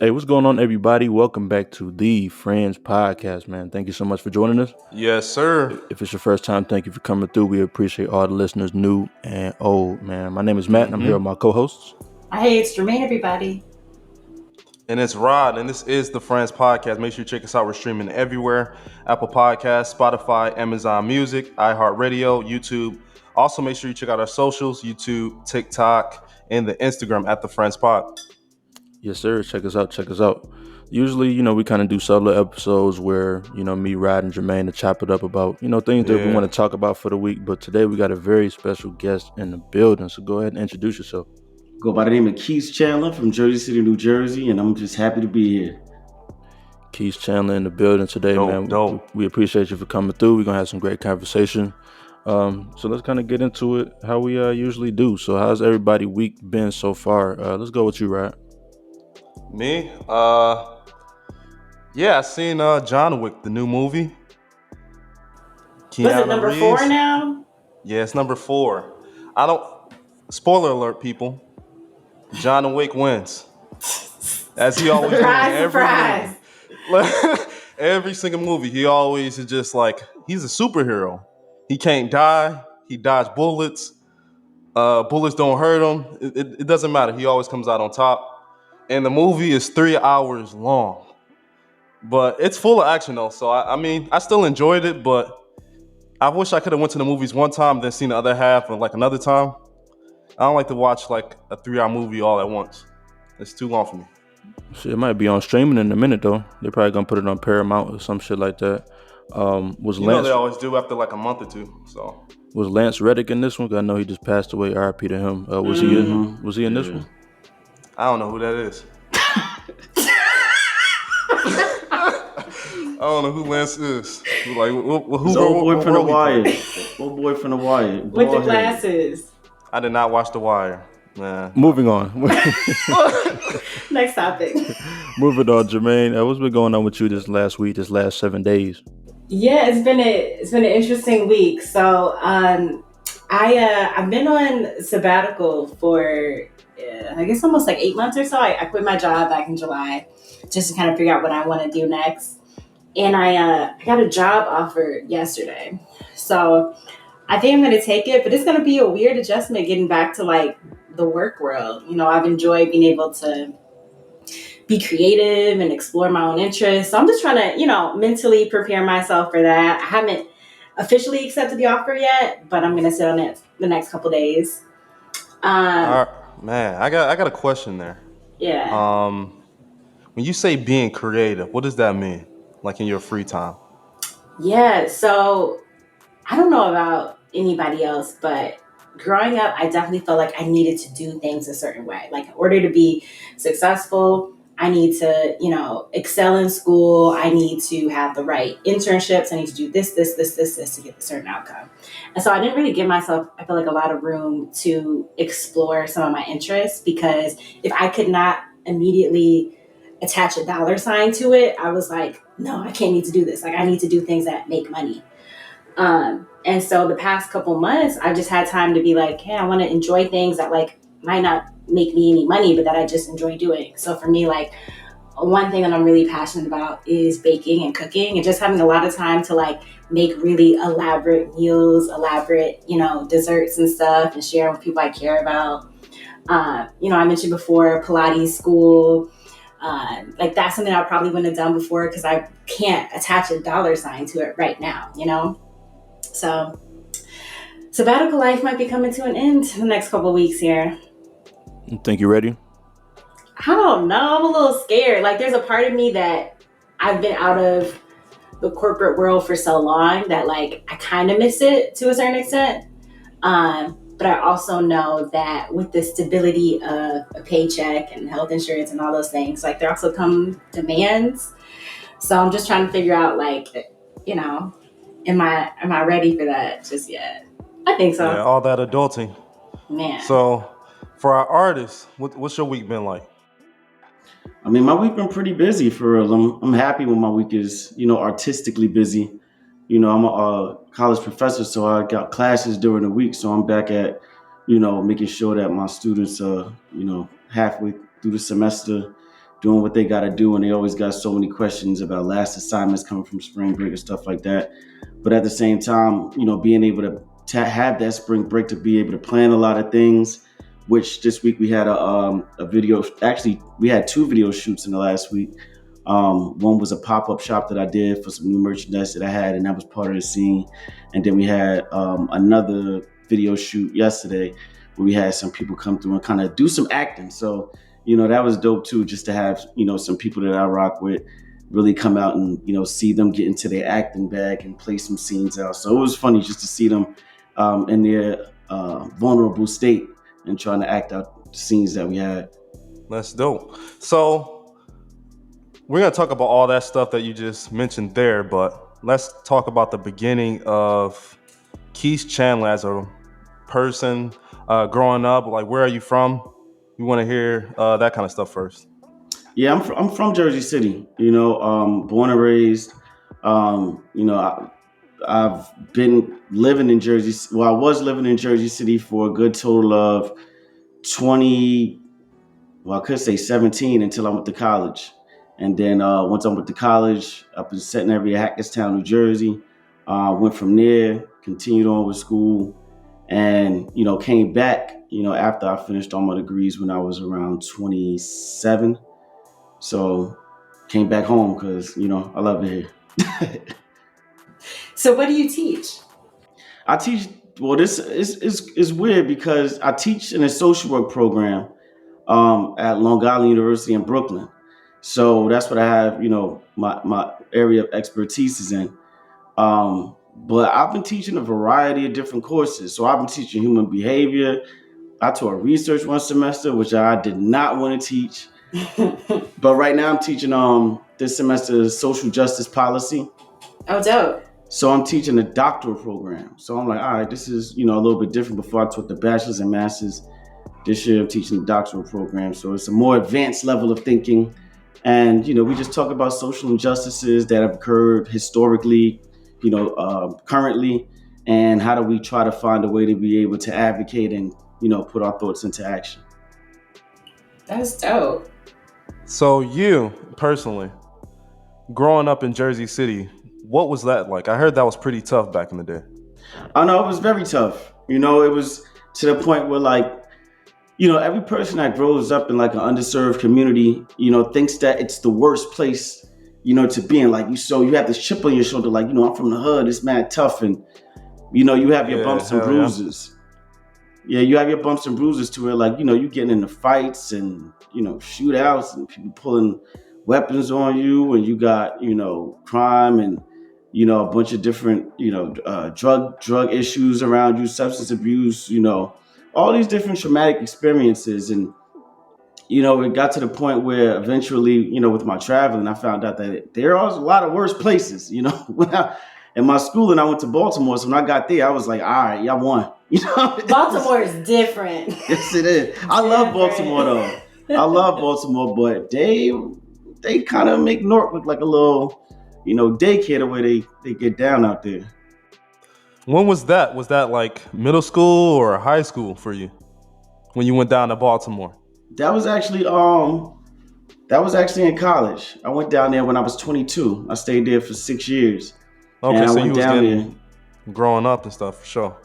Hey, what's going on, everybody? Welcome back to the Friends Podcast, man. Thank you so much for joining us. Yes, sir. If it's your first time, thank you for coming through. We appreciate all the listeners, new and old, man. My name is Matt, and I'm here with my co-hosts. Hey, it's Jermaine, everybody. And it's Rod, and this is the Friends Podcast. Make sure you check us out. We're streaming everywhere: Apple Podcasts, Spotify, Amazon Music, iHeartRadio, YouTube. Also, make sure you check out our socials: YouTube, TikTok, and the Instagram at the Friends Pod. Yes, sir. Check us out. Check us out. Usually, we kind of do solo episodes where, me, Rod, and Jermaine to chop it up about, things that we want to talk about for the week. But today we got a very special guest in the building. So go ahead and introduce yourself. Go by the name of Quis Chandla from Jersey City, New Jersey, and I'm just happy to be here. Quis Chandla in the building today, man. We appreciate you for coming through. We're going to have some great conversation. So let's kind of get into it how we usually do. So how's everybody week been so far? Let's go with you, Rod. Me? I seen John Wick, the new movie. Was it number Reeves. 4 now? Yeah, it's number 4. Spoiler alert, people. John Wick wins. As he always does in every movie. Every single movie, he always is just like, he's a superhero. He can't die. He dodges bullets. Bullets don't hurt him. It doesn't matter. He always comes out on top. And the movie is 3 hours long. But it's full of action, though. So, I still enjoyed it, but I wish I could have went to the movies one time, then seen the other half another time. I don't like to watch like a 3-hour movie all at once. It's too long for me. Shit, it might be on streaming in a minute, though. They're probably going to put it on Paramount or some shit like that. They always do after like a month or two. So was Lance Reddick in this one? 'Cause I know he just passed away. R.I.P. to him. Was he in this one? I don't know who that is. I don't know who Lance is. Like, who's old boy from The Wire? Old boy from The Wire. With the glasses. I did not watch The Wire. Nah. Moving on. Next topic. Moving on, Jermaine. What's been going on with you this last 7 days? Yeah, it's been an interesting week. So I've been on sabbatical for I guess almost like 8 months or so. I quit my job back in July just to kind of figure out what I want to do next. And I got a job offer yesterday. So I think I'm going to take it, but it's going to be a weird adjustment getting back to like the work world. I've enjoyed being able to be creative and explore my own interests. So I'm just trying to, mentally prepare myself for that. I haven't officially accepted the offer yet, but I'm going to sit on it the next couple days. Man, I got a question there. Yeah. When you say being creative, what does that mean? Like in your free time? Yeah, so I don't know about anybody else, but growing up, I definitely felt like I needed to do things a certain way. Like in order to be successful, I need to, excel in school. I need to have the right internships. I need to do this to get a certain outcome. And so I didn't really give myself, I feel like, a lot of room to explore some of my interests, because if I could not immediately attach a dollar sign to it, I was like, no, I can't need to do this. Like, I need to do things that make money. And so the past couple months, I just had time to be like, hey, I want to enjoy things that like might not make me any money, but that I just enjoy doing. So for me, like, one thing that I'm really passionate about is baking and cooking, and just having a lot of time to like make really elaborate meals, desserts and stuff, and share with people I care about. I mentioned before Pilates school. Like that's something I probably wouldn't have done before because I can't attach a dollar sign to it right now, So sabbatical life might be coming to an end in the next couple of weeks here. You think you're ready? I don't know. I'm a little scared. Like there's a part of me that I've been out of the corporate world for so long that like I kind of miss it to a certain extent. But I also know that with the stability of a paycheck and health insurance and all those things, like there also come demands. So I'm just trying to figure out, like, am I ready for that just yet? I think so. Yeah, all that adulting. Man. So for our artists, what's your week been like? I mean, my week been pretty busy for real. I'm happy when my week is, artistically busy. I'm a college professor, so I got classes during the week. So I'm back at, making sure that my students are, halfway through the semester doing what they got to do, and they always got so many questions about last assignments coming from spring break and stuff like that. But at the same time, being able to have that spring break to be able to plan a lot of things. Which this week we had a video. Actually, we had two video shoots in the last week. One was a pop-up shop that I did for some new merchandise that I had, and that was part of the scene. And then we had another video shoot yesterday where we had some people come through and kind of do some acting. So, that was dope too, just to have, some people that I rock with really come out and, see them get into their acting bag and play some scenes out. So it was funny just to see them in their vulnerable state and trying to act out the scenes that we had. That's dope. So we're going to talk about all that stuff that you just mentioned there, but let's talk about the beginning of Quis Chandla as a person growing up. Like, where are you from? We want to hear that kind of stuff first. Yeah, I'm from Jersey City, born and raised. I've been living in Jersey. Well, I was living in Jersey City for a good total of 20, well, I could say 17 until I went to college. And then once I went to college, up in Centenary, Hackettstown, New Jersey, went from there, continued on with school, and, came back, after I finished all my degrees when I was around 27. So came back home because, I love it here. So what do you teach? I teach, well, this is weird because I teach in a social work program at Long Island University in Brooklyn. So that's what I have, my area of expertise is in. But I've been teaching a variety of different courses. So I've been teaching human behavior. I taught research one semester, which I did not want to teach. But right now I'm teaching this semester social justice policy. Oh, dope. So I'm teaching a doctoral program. So I'm like, all right, this is, a little bit different. Before I taught the bachelor's and master's. This year I'm teaching the doctoral program. So it's a more advanced level of thinking. And, we just talk about social injustices that have occurred historically, currently, and how do we try to find a way to be able to advocate and, put our thoughts into action. That's dope. So you, personally, growing up in Jersey City, what was that like? I heard that was pretty tough back in the day. I know it was very tough. It was to the point where, like, every person that grows up in like an underserved community, thinks that it's the worst place, to be in. Like, so you have this chip on your shoulder, like, I'm from the hood, it's mad tough. And, you have your bumps and bruises. Yeah, you have your bumps and bruises to where, like, you getting into fights and, shootouts and people pulling weapons on you, and you got, crime and, a bunch of different, drug issues around you, substance abuse, all these different traumatic experiences. And, it got to the point where eventually, with my traveling, I found out that there are a lot of worse places, in my schooling, I went to Baltimore. So when I got there, I was like, all right, y'all won. Baltimore is different. Yes, it is. I love Baltimore, though. I love Baltimore, but they kind of make Newark look like a little, daycare the way they get down out there. When was that? Was that like middle school or high school for you when you went down to Baltimore? That was actually in college. I went down there when I was 22. I stayed there for 6 years. Okay, so you was getting growing up and stuff, for sure.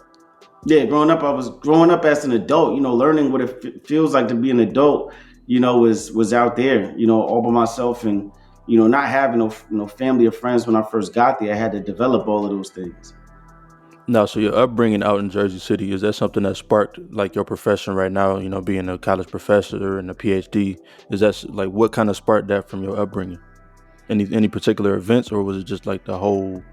Yeah, growing up, I was growing up as an adult, learning what it feels like to be an adult, was out there, all by myself, and, not having no family or friends when I first got there. I had to develop all of those things. Now, so your upbringing out in Jersey City, is that something that sparked like your profession right now, being a college professor and a PhD? Is that like, what kind of sparked that from your upbringing? Any particular events, or was it just like the whole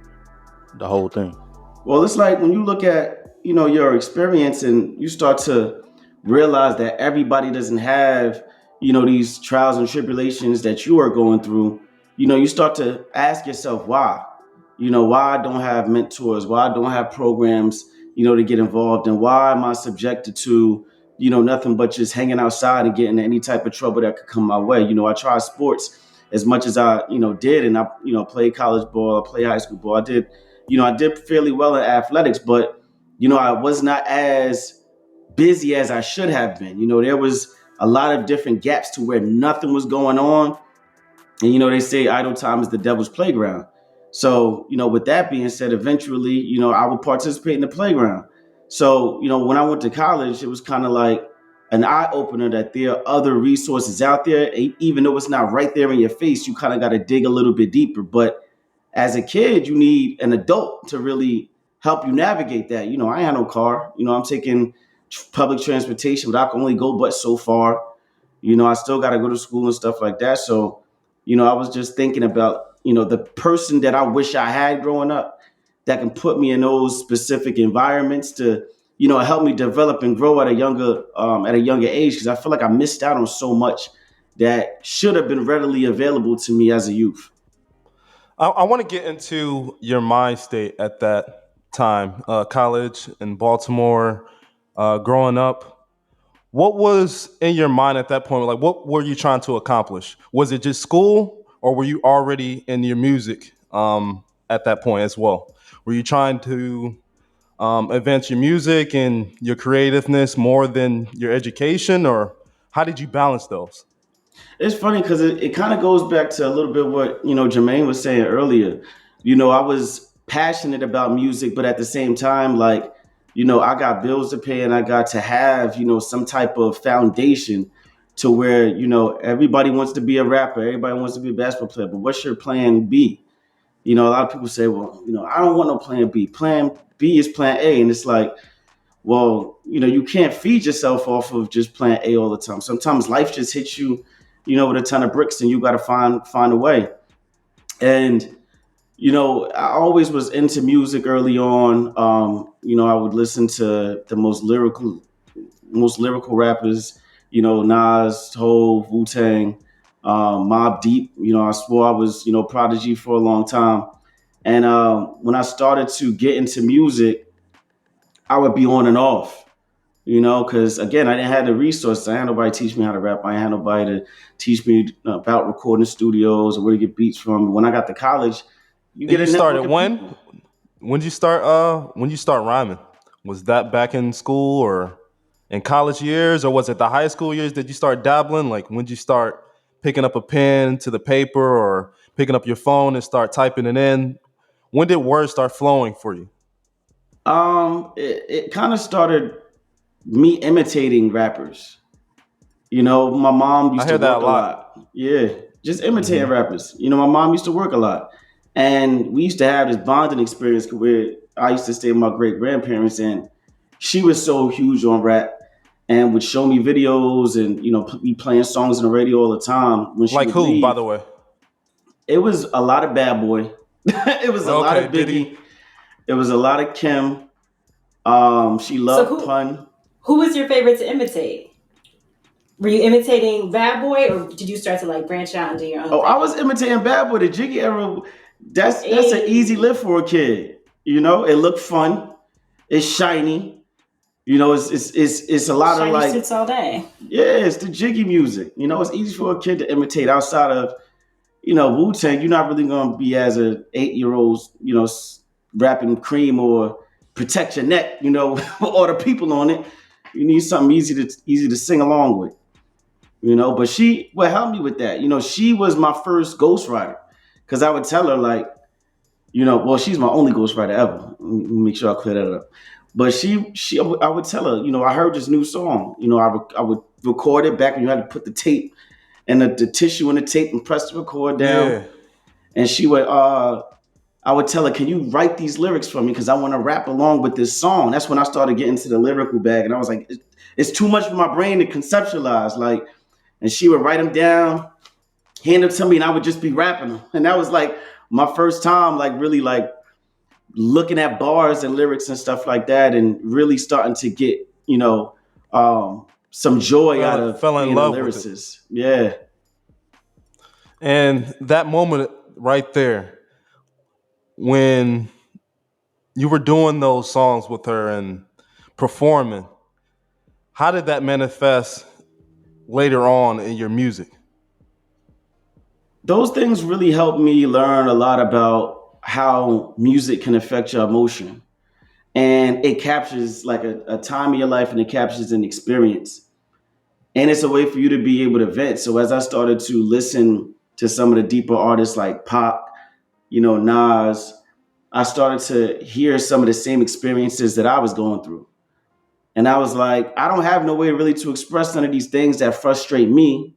thing? Well, it's like when you look at, your experience and you start to realize that everybody doesn't have, these trials and tribulations that you are going through, you start to ask yourself why. Why I don't have mentors, why I don't have programs, to get involved in, why am I subjected to, nothing but just hanging outside and getting any type of trouble that could come my way. I tried sports as much as I, did, and I, played college ball, I played high school ball. I did fairly well in athletics, but, I was not as busy as I should have been. There was a lot of different gaps to where nothing was going on. And they say idle time is the devil's playground. So, with that being said, eventually, I would participate in the playground. So, when I went to college, it was kind of like an eye opener that there are other resources out there. Even though it's not right there in your face, you kind of got to dig a little bit deeper. But as a kid, you need an adult to really help you navigate that. I ain't had no car. I'm taking public transportation, but I can only go but so far. I still got to go to school and stuff like that. So, I was just thinking about, the person that I wish I had growing up that can put me in those specific environments to, help me develop and grow at a younger age. Cause I feel like I missed out on so much that should have been readily available to me as a youth. I want to get into your mind state at that time, college in Baltimore, growing up. What was in your mind at that point? Like, what were you trying to accomplish? Was it just school, or were you already in your music at that point as well? Were you trying to advance your music and your creativeness more than your education, or how did you balance those? It's funny because it kind of goes back to a little bit what Jermaine was saying earlier. I was passionate about music, but at the same time, like I got bills to pay, and I got to have some type of foundation to where everybody wants to be a rapper, everybody wants to be a basketball player, but what's your plan B? A lot of people say, well, I don't want no plan B. Plan B is plan A, and it's like, well, you can't feed yourself off of just plan A all the time. Sometimes life just hits you, with a ton of bricks, and you got to find a way. And I always was into music early on. I would listen to the most lyrical rappers. Nas, Hov, Wu Tang, Mob Deep. I swore I was Prodigy for a long time. And when I started to get into music, I would be on and off. Because again, I didn't have the resources. I had nobody teach me how to rap. I had nobody to teach me about recording studios or where to get beats from. When I got to college, you And get you a started network of when? people. When did you start? When you start rhyming? Was that back in school or in college years, or was it the high school years? Did you start dabbling? Like, when did you start picking up a pen to the paper, or picking up your phone and start typing it in? When did words start flowing for you? It kind of started me imitating rappers. My mom I used to hear that a work a lot. lot. Yeah, just imitating Hmm. rappers. My mom used to work a lot. And we used to have this bonding experience where I used to stay with my great grandparents, and she was so huge on rap and would show me videos and, put me playing songs on the radio all the time. When she Like would who, by leave, the way? it was a lot of Bad Boy. It was a lot Okay, of did he? Biggie. It was a lot of Kim. She So loved who Pun. who was your favorite to imitate? Were you imitating Bad Boy, or did you start to like branch out and do your own Oh, I thing? was imitating Bad Boy. The Jiggy era, that's an easy Hey, lift for a kid. It looked fun. It's shiny. It's a lot of shiny like, suits all day. yeah, it's the Jiggy music. It's easy for a kid to imitate outside of Wu Tang. You're not really gonna be as a 8-year old, rapping Cream or Protect Your Neck. With all the people on it. You need something easy to sing along with. But she would help me with that. She was my first ghostwriter because I would tell her like, well, she's my only ghostwriter ever. Let me make sure I clear that up. But I would tell her, I heard this new song. I would record it back when you had to put the tape and the tissue in the tape and press the record down. Yeah. And I would tell her, can you write these lyrics for me? Because I want to rap along with this song. That's when I started getting to the lyrical bag. And I was like, it's too much for my brain to conceptualize. Like, and she would write them down, hand them to me, and I would just be rapping them. And that was like my first time, like really like looking at bars and lyrics and stuff like that, and really starting to get some joy out of Fell in being a love with it. lyricist. Yeah. And that moment right there, when you were doing those songs with her and performing, how did that manifest later on in your music? Those things really helped me learn a lot about how music can affect your emotion. And it captures like a time of your life, and it captures an experience. and it's a way for you to be able to vent. So as I started to listen to some of the deeper artists like Pop, Nas, I started to hear some of the same experiences that I was going through. And I was like, I don't have no way really to express none of these things that frustrate me.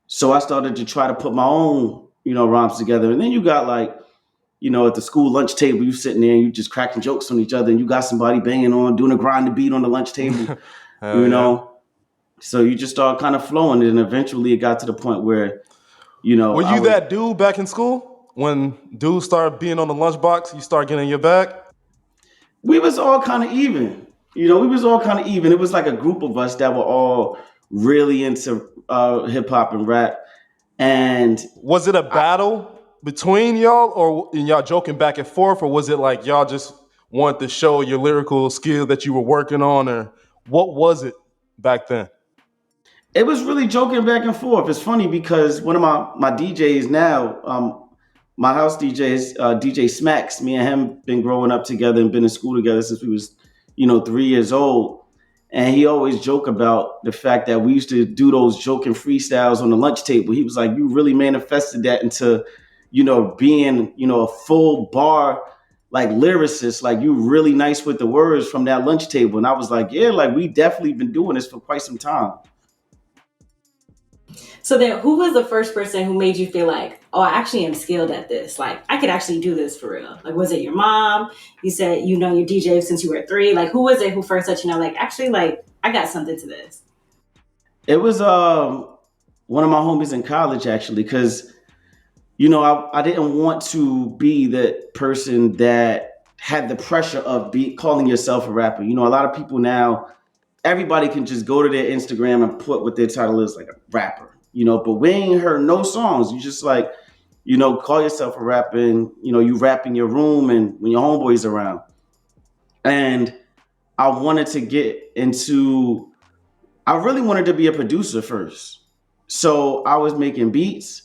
So I started to try to put my own, rhymes together. And then you got like, at the school lunch table, you sitting there and you just cracking jokes on each other, and you got somebody banging on, doing a grind to beat on the lunch table, Hell you yeah. know. So you just start kind of flowing, and eventually it got to the point where, Were I you would. that dude back in school when dudes started being on the lunchbox? You start getting your bag. We was all kind of even. We was all kind of even. It was like a group of us that were all really into hip hop and rap, and Was it a battle between y'all, or y'all joking back and forth, or was it like y'all just wanted to show your lyrical skill that you were working on, or what was it back then? it was really joking back and forth. It's funny because one of my DJs now, my house DJs, DJ Smacks, me and him been growing up together and been in school together since we was, 3 years old. And he always joke about the fact that we used to do those joking freestyles on the lunch table. He was like, "You really manifested that into, being, a full bar like lyricist. Like you really nice with the words from that lunch table." And I was like, "Yeah, like we definitely been doing this for quite some time." So then, who was the first person who made you feel like, oh, I actually am skilled at this? Like, I could actually do this for real. Like, was it your mom? You said you know your DJ since you were 3. Like, who was it who first let you know, like, actually, like, I got something to this? It was one of my homies in college actually, because I didn't want to be the person that had the pressure of calling yourself a rapper. A lot of people now, everybody can just go to their Instagram and put what their title is, like a rapper. But we ain't heard no songs. You just like, call yourself a rapper, and you rap in your room and when your homeboys around. And I wanted to get into I really wanted to be a producer first. So I was making beats,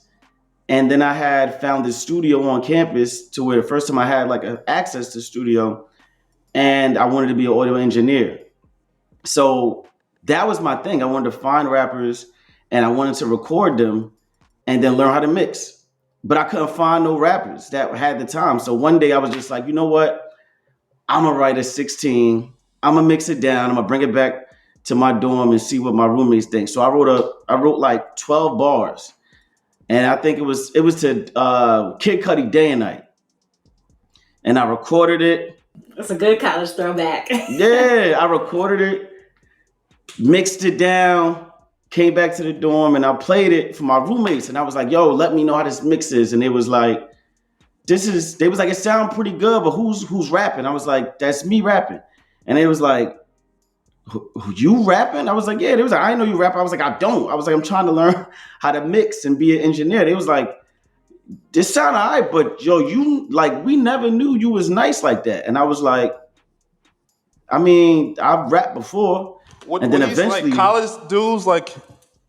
and then I had found this studio on campus to where the first time I had like access to studio, and I wanted to be an audio engineer. So that was my thing. I wanted to find rappers and I wanted to record them and then learn how to mix. But I couldn't find no rappers that had the time. So one day I was just like, you know what? I'm gonna write a 16. I'm gonna mix it down. I'm gonna bring it back to my dorm and see what my roommates think. So I wrote like 12 bars, and I think it was to Kid Cudi Day and Night, and I recorded it. That's a good college throwback. Yeah, I recorded it, mixed it down, came back to the dorm, and I played it for my roommates. And I was like, "Yo, let me know how this mix is." And it was like, They was like, "It sounds pretty good, but who's rapping?" I was like, "That's me rapping." And it was like, "You rapping?" I was like, "Yeah." They was like, "I didn't know you rap." I was like, "I don't." I was like, "I'm trying to learn how to mix and be an engineer." They was like, "This sound alright, but yo, you like we never knew you was nice like that." And I was like, "I mean, I've rapped before." What And were then these like eventually, college dudes like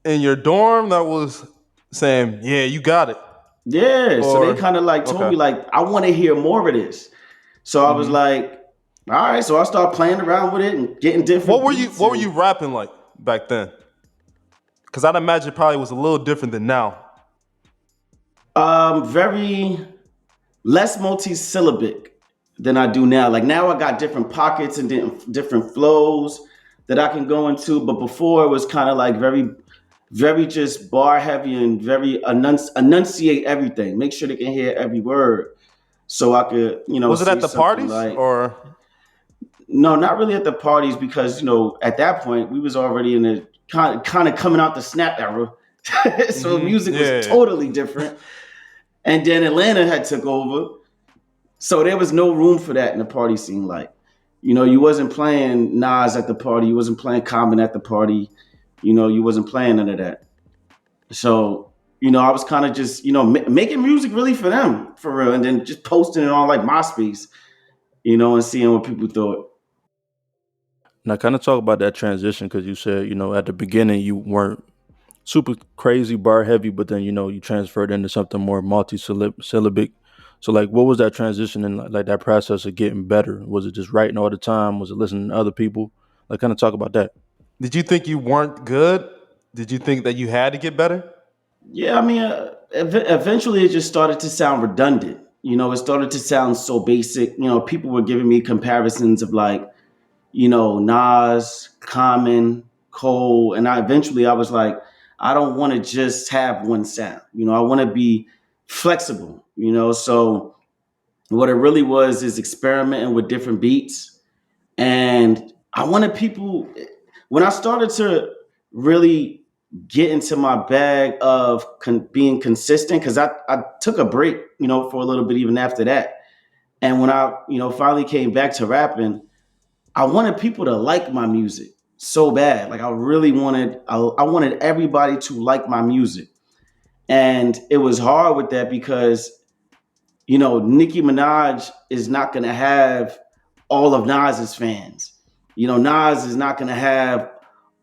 in your dorm that was saying, "Yeah, you got it," yeah. So they or kind of like told okay? me like, "I want to hear more of this." So I was hmm like, "All right." So I started playing around with it and getting What different were you beats What were and you rapping like back then? Because I'd imagine it probably was a little different than now. very less multi-syllabic than I do now. Like now I got different pockets and different flows that I can go into. But before it was kind of like very, very just bar heavy and very enunciate everything. Make sure they can hear every word. So I could, Was it say at the something parties like, or? no, not really at the parties because, at that point we was already in the kind of coming out the snap era. So music was Yeah. totally different. And then Atlanta had took over. So there was no room for that in the party scene. Like, you wasn't playing Nas at the party. You wasn't playing Common at the party. You wasn't playing none of that. So, I was kind of just, making music really for them, for real. And then just posting it on like MySpace, and seeing what people thought. Now, kind of talk about that transition because you said, at the beginning you weren't super crazy bar heavy, but then you transferred into something more multi-syllabic. So, like, what was that transition and like that process of getting better? Was it just writing all the time? Was it listening to other people? Like, kind of talk about that. Did you think you weren't good? Did you think that you had to get better? Yeah, I mean, eventually it just started to sound redundant. It started to sound so basic. People were giving me comparisons of like, Nas, Common, Cole, and I was like, I don't want to just have one sound. I want to be flexible. So what it really was is experimenting with different beats, and I wanted people. When I started to really get into my bag of being consistent, because I took a break, for a little bit even after that, and when I finally came back to rapping, I wanted people to like my music so bad. Like I really wanted, I wanted everybody to like my music. And it was hard with that because, Nicki Minaj is not going to have all of Nas's fans. Nas is not going to have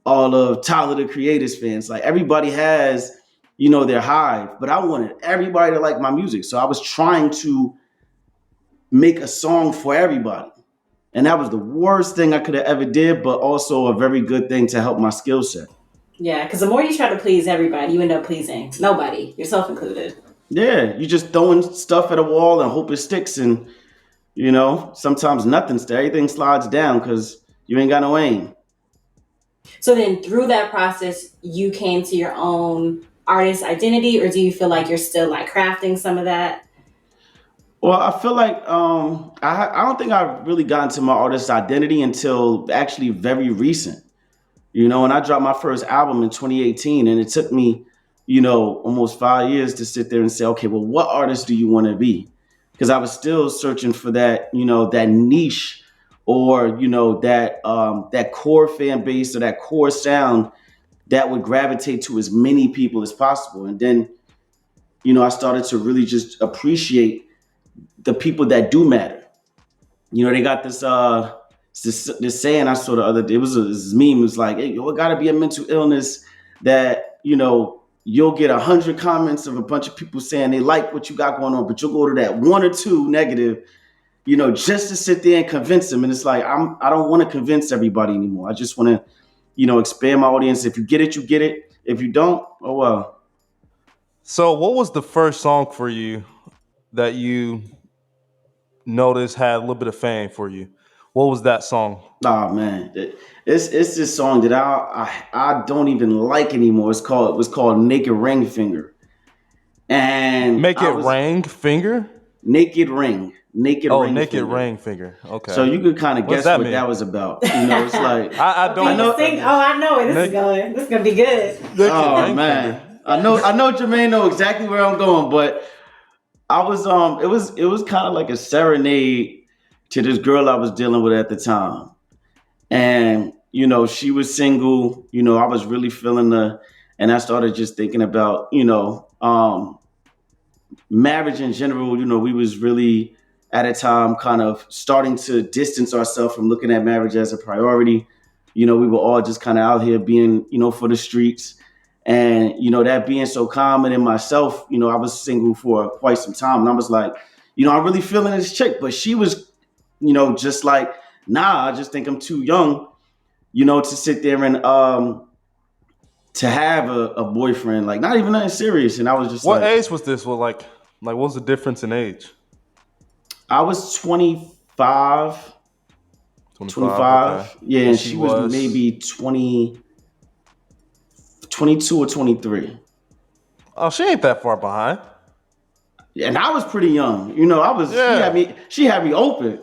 all of Tyler the Creator's fans. Like everybody has, their hive, but I wanted everybody to like my music. So I was trying to make a song for everybody. And that was the worst thing I could have ever did, but also a very good thing to help my skill set. Yeah, because the more you try to please everybody, you end up pleasing nobody, yourself included. Yeah, you just throwing stuff at a wall and hope it sticks, and sometimes nothing sticks. Everything slides down because you ain't got no aim. So then, through that process, you came to your own artist identity, or do you feel like you're still like crafting some of that? Well, I feel like I don't think I really got into my artist identity until actually very recent. And I dropped my first album in 2018, and it took me, almost 5 years to sit there and say, okay, well, what artist do you want to be? Because I was still searching for that, that niche, or that core fan base or that core sound that would gravitate to as many people as possible. And then, I started to really just appreciate the people that do matter. They got this saying I saw the other day. It was this meme. It was like, hey, it gotta be a mental illness that, you'll get 100 comments of a bunch of people saying they like what you got going on, but you'll go to that one or two negative, just to sit there and convince them. And it's like, I don't want to convince everybody anymore. I just want to, expand my audience. If you get it, you get it. If you don't, oh well. So, what was the first song for you that you noticed had a little bit of fame for you? What was that song? Oh man, it's this song that I don't even like anymore. It was called Naked Ring Finger, and Make I it was ring finger. Naked Oh, Ring naked Finger. ring finger. So Okay. you could kind of What does guess that what mean? that was about. It's like I For you don't to know. sing, I know where this is going. This is gonna be good. Naked oh ring finger. man, I know Jermaine know exactly where I'm going, but I was it was kind of like a serenade to this girl I was dealing with at the time. And she was single. I was really feeling the, and I started just thinking about marriage in general. We was really at a time kind of starting to distance ourselves from looking at marriage as a priority. We were all just kind of out here being for the streets, and that being so common in myself. I was single for quite some time, and I was like, I'm really feeling this chick, but she was just like, nah, I just think I'm too young to sit there and to have a boyfriend, like not even nothing serious. And I was just What like, age was this? Well, like what was the difference in age? I was 25, 25. Okay. 25. Yeah, And and she she was was. maybe 22 or 23. Oh, she ain't that far behind. And I was pretty young. Yeah. She had me open.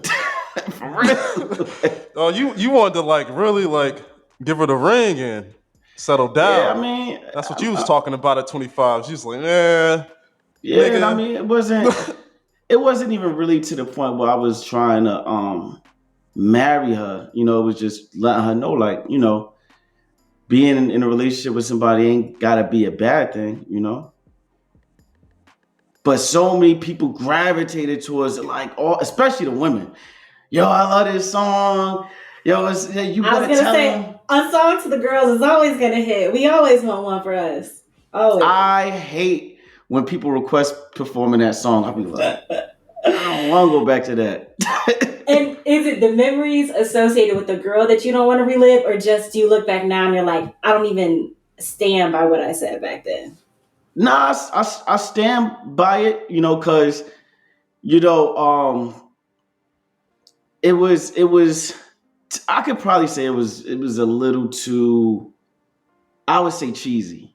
For real. Oh, you wanted to like really like give her the ring and settle Yeah, down. I mean, That's what you was talking about at 25. She was like, yeah, yeah, and I nigga. mean, it wasn't even really to the point where I was trying to marry her. It was just letting her know, like, being in a relationship with somebody ain't gotta be a bad thing. But so many people gravitated towards it, like especially the women. Yo, I love this song. Yo, you I was better gonna tell say, them. a song to the girls is always gonna hit. We always want one for us. Always. I hate when people request performing that song. I'll be like, I don't want to go back to that. And is it the memories associated with the girl that you don't want to relive, or just do you look back now and you're like, I don't even stand by what I said back then? Nah, I stand by it, because you know, it was. I could probably say it was a little too. I would say cheesy.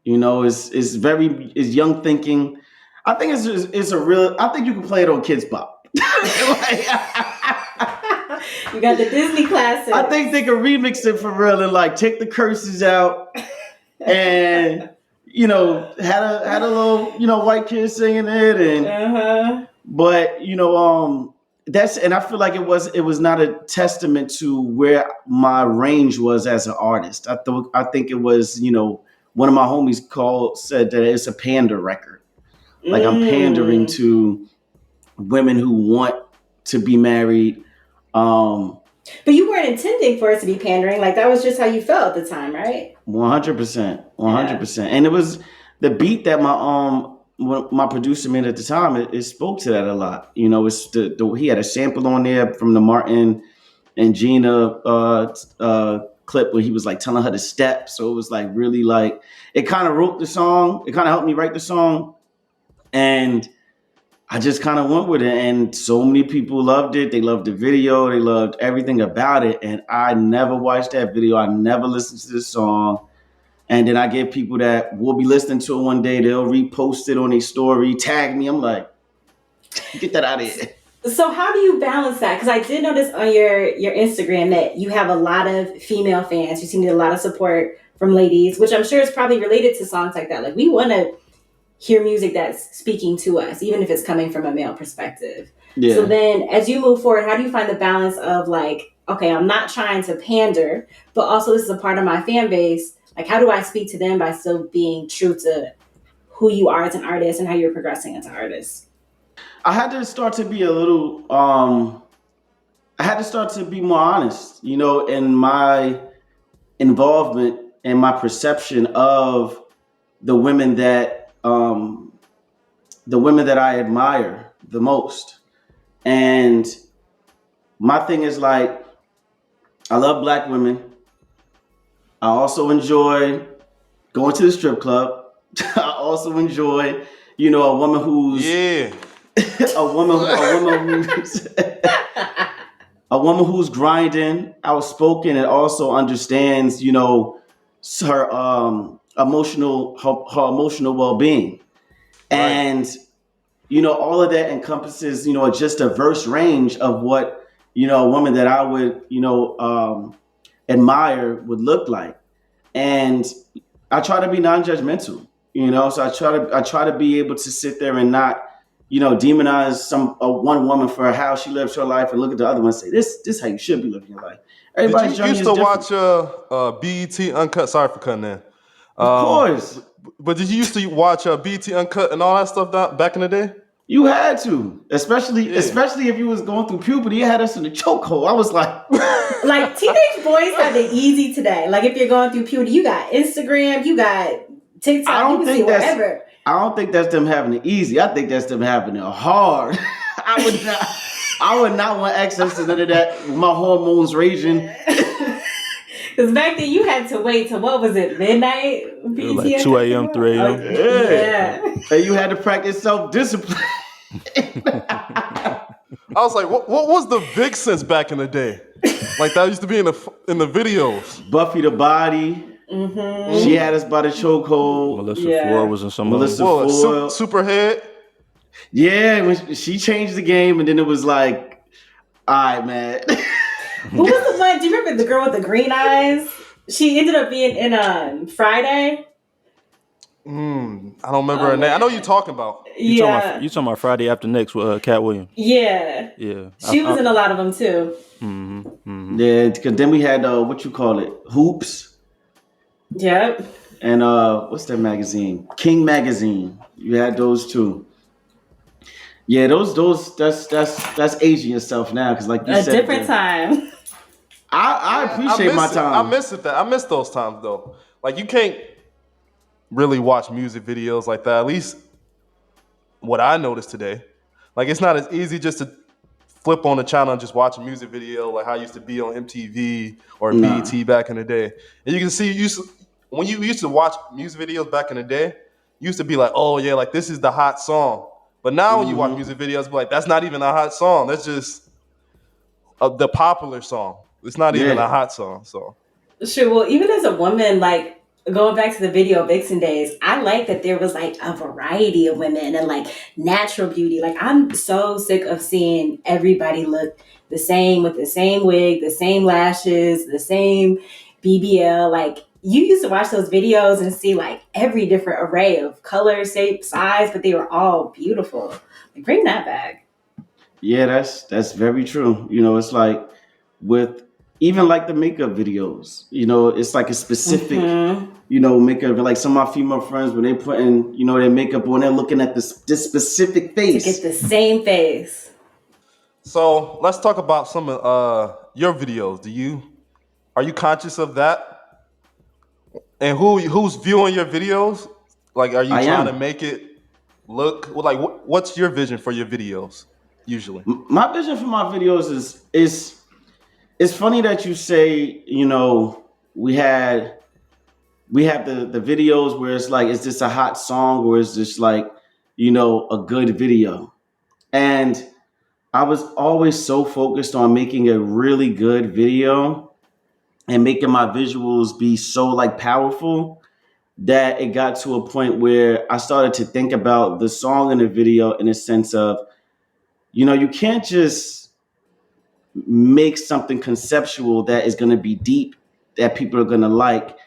It's very young thinking. I think it's a real. I think you can play it on Kids Bop. You got the Disney classic. I think they could remix it for real and like take the curses out and had a little white kid singing it and but and I feel like it was not a testament to where my range was as an artist. I think it was one of my homies said that it's a pander record. Like I'm pandering to women who want to be married. But you weren't intending for it to be pandering. Like that was just how you felt at the time, right? 100%, 100%. And it was the beat that my producer made at the time. It spoke to that a lot. It's he had a sample on there from the Martin and Gina clip where he was like telling her to step. So it was like really like it kind of wrote the song. It kind of helped me write the song, and I just kind of went with it, and so many people loved it. They loved the video. They loved everything about it. And I never watched that video. I never listened to the song. And then I get people that will be listening to it one day. They'll repost it on their story, tag me. I'm like, get that out of here. So how do you balance that? Because I did notice on your Instagram that you have a lot of female fans. You seem to get a lot of support from ladies, which I'm sure is probably related to songs like that. Like we want to hear music that's speaking to us, even if it's coming from a male perspective. Yeah. So then as you move forward, how do you find the balance of like, okay, I'm not trying to pander, but also this is a part of my fan base. Like, how do I speak to them by still being true to who you are as an artist and how you're progressing as an artist? I had to start to be a little, I had to start to be more honest, in my involvement and my perception of the women that I admire the most. And my thing is like, I love Black women. I also enjoy going to the strip club. I also enjoy, a woman who's a woman who's grinding, outspoken, and also understands, her emotional well-being. Right. And all of that encompasses just a diverse range of what a woman that I would admire would look like. And I try to be non-judgmental, so I try to be able to sit there and not demonize one woman for how she lives her life and look at the other one and say this is how you should be living your life. Everybody's journey is different. Did you used to watch BET Uncut? Sorry for cutting in. Of course. But did you used to watch BET Uncut and all that stuff back in the day? You had to, especially if you was going through puberty. It had us in the chokehold. I was like, like teenage boys have it easy today. Like if you're going through puberty, you got Instagram, you got TikTok. I don't think that's them having it easy. I think that's them having it hard. I would not want access to none of that with my hormones raging. Because back then you had to wait till, what was it, midnight? Like 2 a.m., 3 a.m. Yeah. And you had to practice self-discipline. I was like, what was the Vixens back in the day? Like that used to be in the videos. Buffy the Body. Mm-hmm. She had us by the chokehold. Melissa Ford was in some Melissa Ford. Superhead. Yeah, when she changed the game, and then it was like, all right, man. Who was the one? Do you remember the girl with the green eyes? She ended up being in Friday. I don't remember her name. I know you're talking about. You talking about Friday After Next with Cat Williams? Yeah. Yeah. She was in a lot of them too. Mm-hmm. Mm-hmm. Yeah, because then we had Hoops. Yep. And what's that magazine? King Magazine. You had those two. Yeah, those that's aging yourself now, because like you said, a different time. I appreciate my time. I miss those times though. Like you can't really watch music videos like that. At least what I noticed today. Like it's not as easy just to flip on the channel and just watch a music video like how it used to be on MTV or BET back in the day. And you can see when you used to watch music videos back in the day, you used to be like, oh yeah, like this is the hot song. But now when you watch music videos, be like that's not even a hot song. That's just the popular song. It's not even a Yeah. hot song. So Sure. Well, even as a woman, like going back to the video vixen days, I like that there was like a variety of women and like natural beauty. Like I'm so sick of seeing everybody look the same with the same wig, the same lashes, the same BBL. Like you used to watch those videos and see like every different array of color, shape, size, but they were all beautiful. Like bring that back. Yeah, that's very true. It's like with even like the makeup videos, it's like a specific, Mm-hmm. makeup. Like some of my female friends, when they put in, their makeup on, they're looking at this specific To get face. the same face. so let's talk about some of your videos. Are you conscious of that? And who's viewing your videos? Like, are you I trying to am. make it look like what's your vision for your videos usually? My vision for my videos is it's funny that you say, we had we have the videos where it's like, is this a hot song or is this like, a good video? And I was always so focused on making a really good video and making my visuals be so like powerful that it got to a point where I started to think about the song and the video in a sense of, you can't just make something conceptual that is going to be deep, that people are going to like,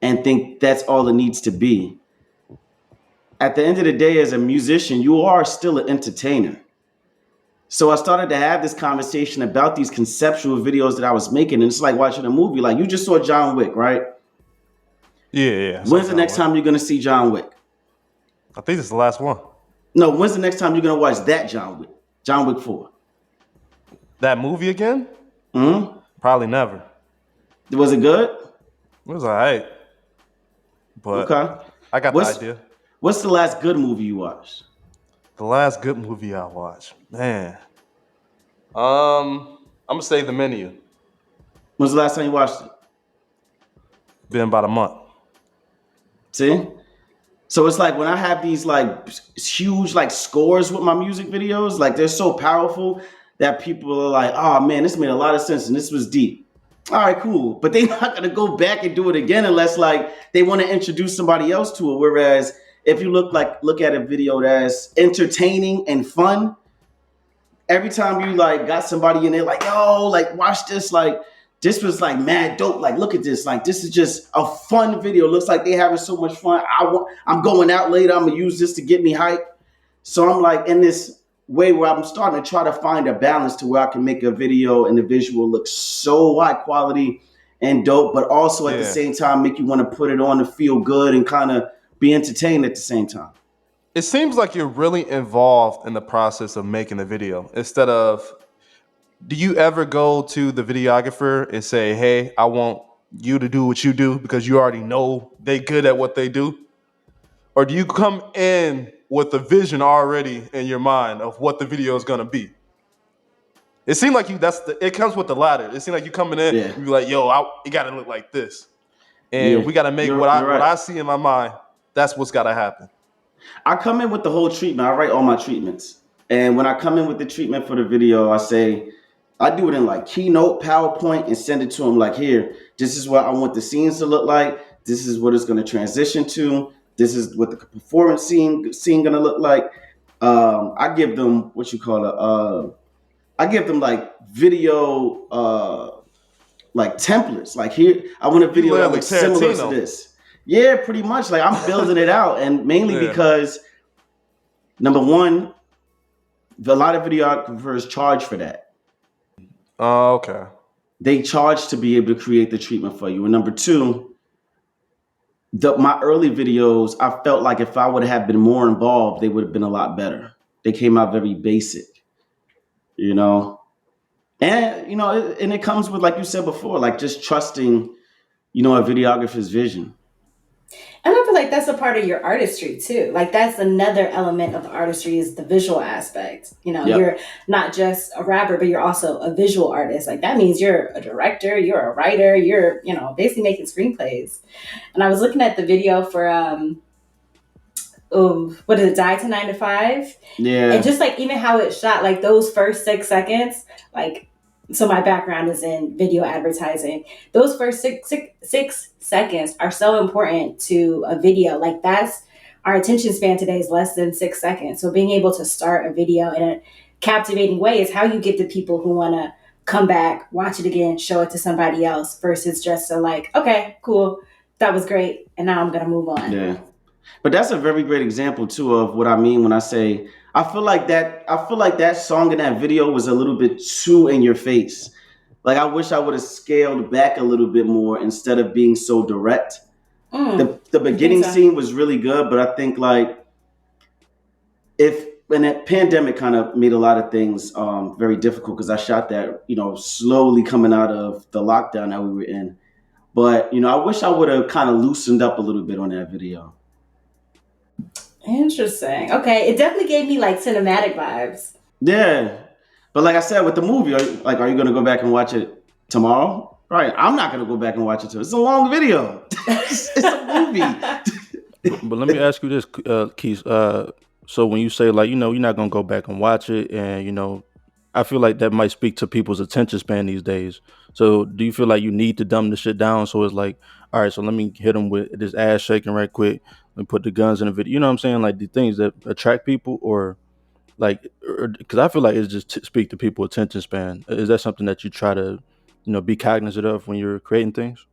and think that's all it needs to be. At the end of the day, as a musician, you are still an entertainer. So I started to have this conversation about these conceptual videos that I was making. And it's like watching a movie. Like you just saw John Wick, right? Yeah. So When's the next time you're going to see John Wick? I think this is the last one. No, when's the next time you're going to watch that John Wick? John Wick 4. That movie again? Hmm. Probably never. Was it good? It was alright, but Okay. I got the What's idea. what's the last good movie you watched? The last good movie I watched, man. I'm gonna say The Menu. When's the last time you watched it? Been about a month. See? So it's like when I have these like huge like scores with my music videos, like they're so powerful that people are like, oh man, this made a lot of sense and this was deep. All right, cool. But they're not gonna go back and do it again unless like they want to introduce somebody else to it. Whereas if you look at a video that's entertaining and fun, every time you like got somebody in there like, yo, like watch this, like this was like mad dope. Like, look at this. Like, this is just a fun video. Looks like they having so much fun. I'm going out later. I'm gonna use this to get me hype. So I'm like in this way where I'm starting to try to find a balance to where I can make a video and the visual look so high quality and dope, but also at the same time make you want to put it on to feel good and kind of be entertained at the same time. It seems like you're really involved in the process of making the video. Instead of, do you ever go to the videographer and say, "Hey, I want you to do what you do," because you already know they good at what they do? Or do you come in with a vision already in your mind of what the video is gonna be? It seemed like it comes with the latter. It seemed like you coming in, Yeah. you be like, "Yo, it gotta look like this," Yeah. and we gotta make You're what right. I see in my mind. That's what's gotta happen. I come in with the whole treatment. I write all my treatments. And when I come in with the treatment for the video, I do it in like Keynote, PowerPoint, and send it to them like, here, this is what I want the scenes to look like. This is what it's going to transition to. This is what the performance scene going to look like. I give them what you call I give them like video, like templates. Like here, I want a video that looks similar to this. Yeah, pretty much. Like I'm building it out, and mainly because number one, a lot of videographers charge for that. Oh, okay. They charge to be able to create the treatment for you. And number two, my early videos, I felt like if I would have been more involved, they would have been a lot better. They came out very basic, and and it comes with, like you said before, like just trusting, a videographer's vision. And I feel like like that's a part of your artistry too. Like that's another element of the artistry is the visual aspect. You know, you're Yep. not just a rapper, but you're also a visual artist. Like that means you're a director, you're a writer, you're, you know, basically making screenplays. And I was looking at the video for what is it, Die to 9 to 5, and Yeah. just like even how it's shot, like those first 6 seconds, like, so my background is in video advertising. Those first six seconds are so important to a video. Like that's our attention span today is less than 6 seconds. So being able to start a video in a captivating way is how you get the people who want to come back, watch it again, show it to somebody else versus just a like, okay, cool, that was great, and now I'm gonna move on. Yeah. But that's a very great example too of what I mean when I say I feel like that song in that video was a little bit too in your face. Like I wish I would have scaled back a little bit more instead of being so direct. The I think beginning so. scene was really good, but I think like if and that pandemic kind of made a lot of things very difficult because I shot that, slowly coming out of the lockdown that we were in. But I wish I would have kind of loosened up a little bit on that video. Interesting. Okay, it definitely gave me like cinematic vibes. Yeah, but like I said with the movie, are you gonna go back and watch it tomorrow? Right, I'm not gonna go back and watch it too. It's a long video. It's a movie. But let me ask you this, Keith. So when you say like you're not gonna go back and watch it, and I feel like that might speak to people's attention span these days. So do you feel like you need to dumb the shit down? So it's like, all right, so let me hit them with this ass shaking right quick and put the guns in the video. You know what I'm saying? Like the things that attract people, or like, because I feel like it's just speak to people's attention span. Is that something that you try to, be cognizant of when you're creating things?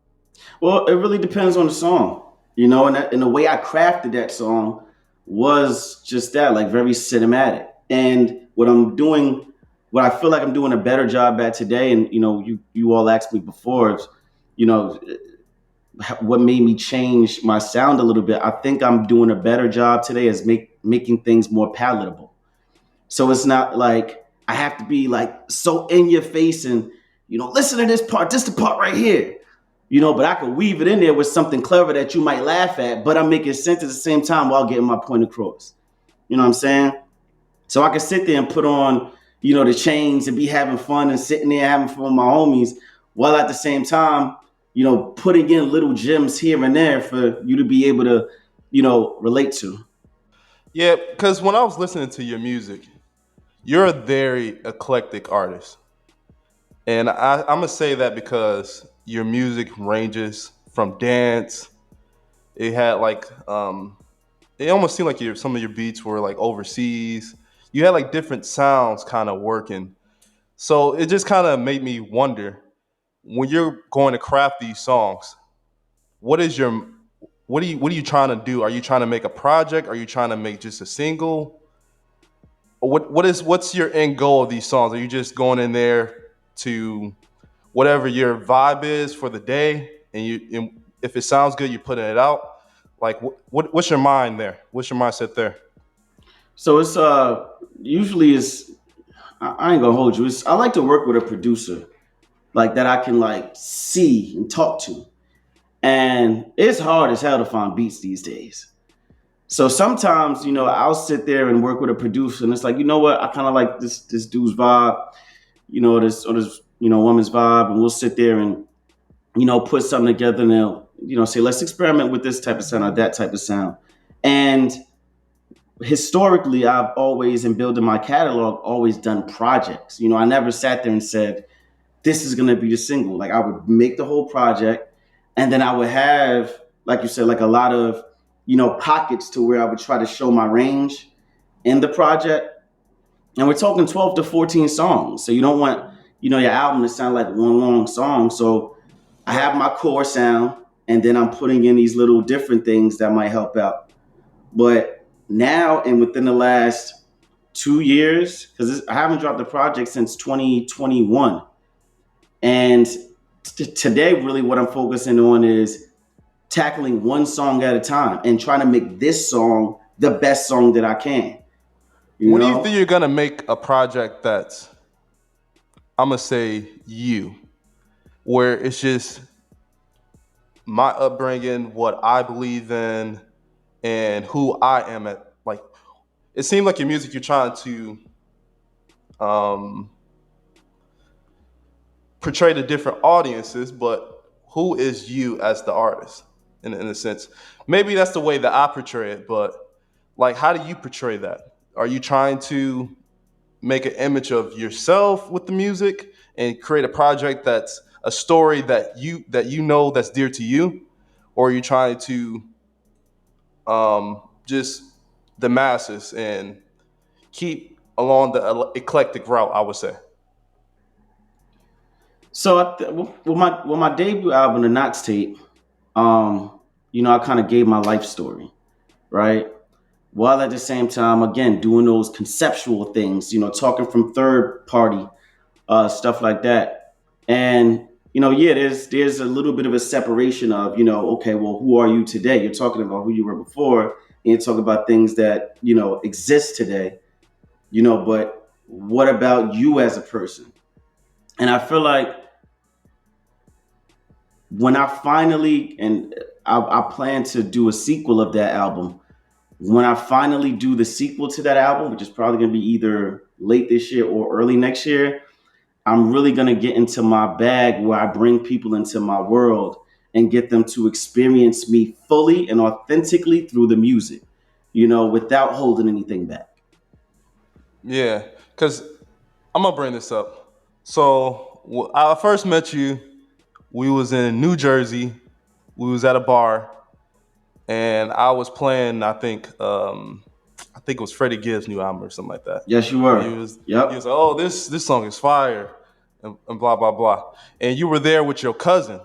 Well, it really depends on the song, and the way I crafted that song was just that, like very cinematic. And what I feel like I'm doing a better job at today, and you all asked me before, is, you know, what made me change my sound a little bit. I think I'm doing a better job today as making things more palatable. So it's not like I have to be like so in your face and listen to this part, this the part right here. But I could weave it in there with something clever that you might laugh at, but I'm making sense at the same time while getting my point across. You know what I'm saying? So I can sit there and put on, the chains and be having fun and sitting there having fun with my homies while at the same time, putting in little gems here and there for you to be able to, relate to. Yeah, because when I was listening to your music, you're a very eclectic artist. And I'm gonna say that because your music ranges from dance. It had like it almost seemed like some of your beats were like overseas. You had like different sounds kind of working. So it just kind of made me wonder when you're going to craft these songs, what is your what are you trying to do? Are you trying to make a project? Are you trying to make just a single? Or what's your end goal of these songs? Are you just going in there to whatever your vibe is for the day, and if it sounds good, you're putting it out? Like what's your mind there? What's your mindset there? So it's usually is I ain't gonna hold you. I like to work with a producer like that I can like see and talk to. And it's hard as hell to find beats these days. So sometimes, I'll sit there and work with a producer and it's like, you know what, I kind of like this dude's vibe, this woman's vibe, and we'll sit there and, put something together and they'll, say, let's experiment with this type of sound or that type of sound. And historically, I've always, in building my catalog, always done projects. I never sat there and said, this is gonna be the single. Like I would make the whole project, and then I would have, like you said, like a lot of, pockets to where I would try to show my range in the project. And we're talking 12 to 14 songs. So you don't want, your album to sound like one long song. So I have my core sound, and then I'm putting in these little different things that might help out. But now and within the last 2 years, because I haven't dropped a project since 2021. And today, really, what I'm focusing on is tackling one song at a time and trying to make this song the best song that I can. You When do you think know? you're gonna make a project that's, I'm gonna say, you, where it's just my upbringing, what I believe in, and who I am at. Like, it seemed like your music, you're trying to um, portray to different audiences, but who is you as the artist in a sense? Maybe that's the way that I portray it, but like, how do you portray that? Are you trying to make an image of yourself with the music and create a project that's a story that you know that's dear to you, or are you trying to just the masses and keep along the eclectic route? I would say. So with my debut album, the Knox tape, I kind of gave my life story, right? While at the same time, again, doing those conceptual things, talking from third party stuff like that. And yeah, there's a little bit of a separation of okay, well, who are you today? You're talking about who you were before, and you're talking about things that exist today. But what about you as a person? And I feel like when I finally and I plan to do a sequel of that album. When I finally do the sequel to that album, which is probably going to be either late this year or early next year, I'm really going to get into my bag where I bring people into my world and get them to experience me fully and authentically through the music, without holding anything back. Yeah, because I'm gonna bring this up. So I first met you. We was in New Jersey. We was at a bar, and I was playing. I think it was Freddie Gibbs' new album or something like that. Yes, you And he were. was he was Yep. like, "Oh, this song is fire," and blah blah blah. And you were there with your cousin,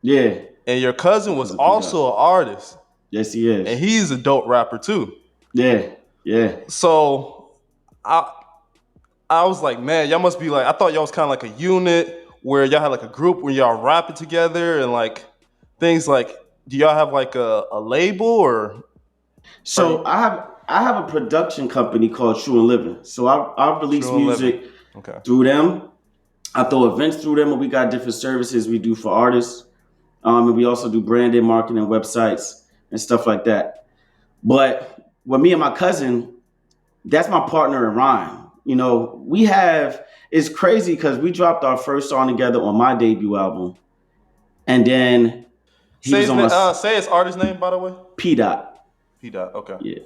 Yeah. and your cousin was Because of P Dot. also an artist, Yes, he and is. he's a dope rapper too. Yeah. Yeah. So I I was like, man, y'all must be like, I thought y'all was kind of like a unit where y'all had like a group where y'all rapping together and like things like, do y'all have like a label or are you So I have a production company called True and Living. So I release true and living? music Okay. through them. I throw events through them, and we got different services we do for artists. And we also do branding, marketing, websites, and stuff like that. But with me and my cousin, that's my partner in rhyme. We have it's crazy because we dropped our first song together on my debut album, and then he Say was his on my say his artist name by the way. P dot. P dot. Okay. Yeah,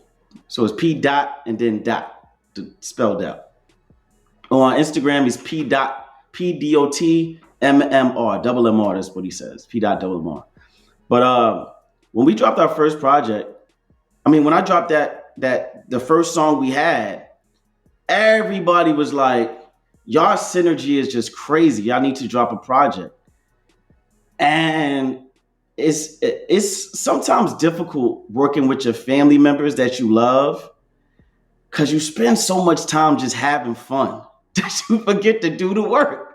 so it's P dot and then dot spelled out. On Instagram, he's P dot PDOT double MR. That's what he says. P dot double MR. But when we dropped our first project, when I dropped that the first song we had, everybody was like, "Y'all synergy is just crazy. Y'all need to drop a project." And it's sometimes difficult working with your family members that you love because you spend so much time just having fun that you forget to do the work.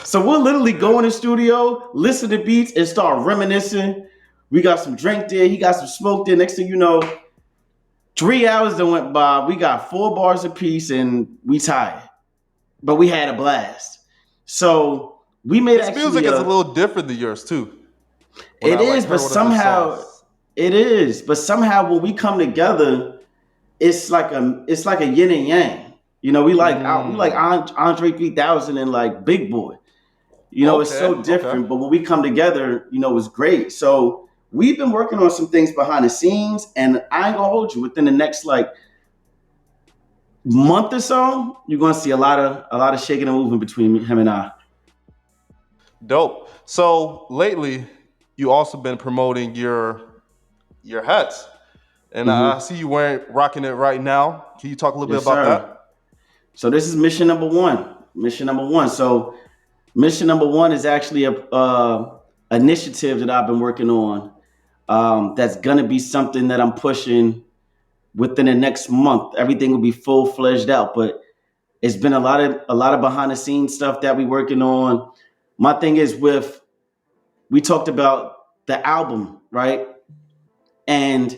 So we'll literally go in the studio, listen to beats, and start reminiscing. We got some drink there, he got some smoke there. Next thing you know, 3 hours that went by, we got 4 bars apiece, and we tired. But we had a blast. So we made His music actually is a a. little different than yours too. When I It like is, but heard one of his somehow songs. it is. But somehow when we come together, it's like a yin and yang. We like Mm. Andre 3000 and like Big Boy. It's Okay. so Okay. different, but when we come together, it's great. So we've been working on some things behind the scenes, and I ain't gonna hold you. Within the next like month or so, you're gonna see a lot of shaking and moving between him and I. Dope. So lately, you also been promoting your hats. And I Hmm. see you wearing rocking it right now. Can you talk a little bit Yes, about sir. that? So this is mission number one. Mission number one. So mission number one is actually a initiative that I've been working on. That's gonna be something that I'm pushing within the next month. Everything will be full fledged out, but it's been a lot of behind the scenes stuff that we're working on. My thing is we talked about the album, right? And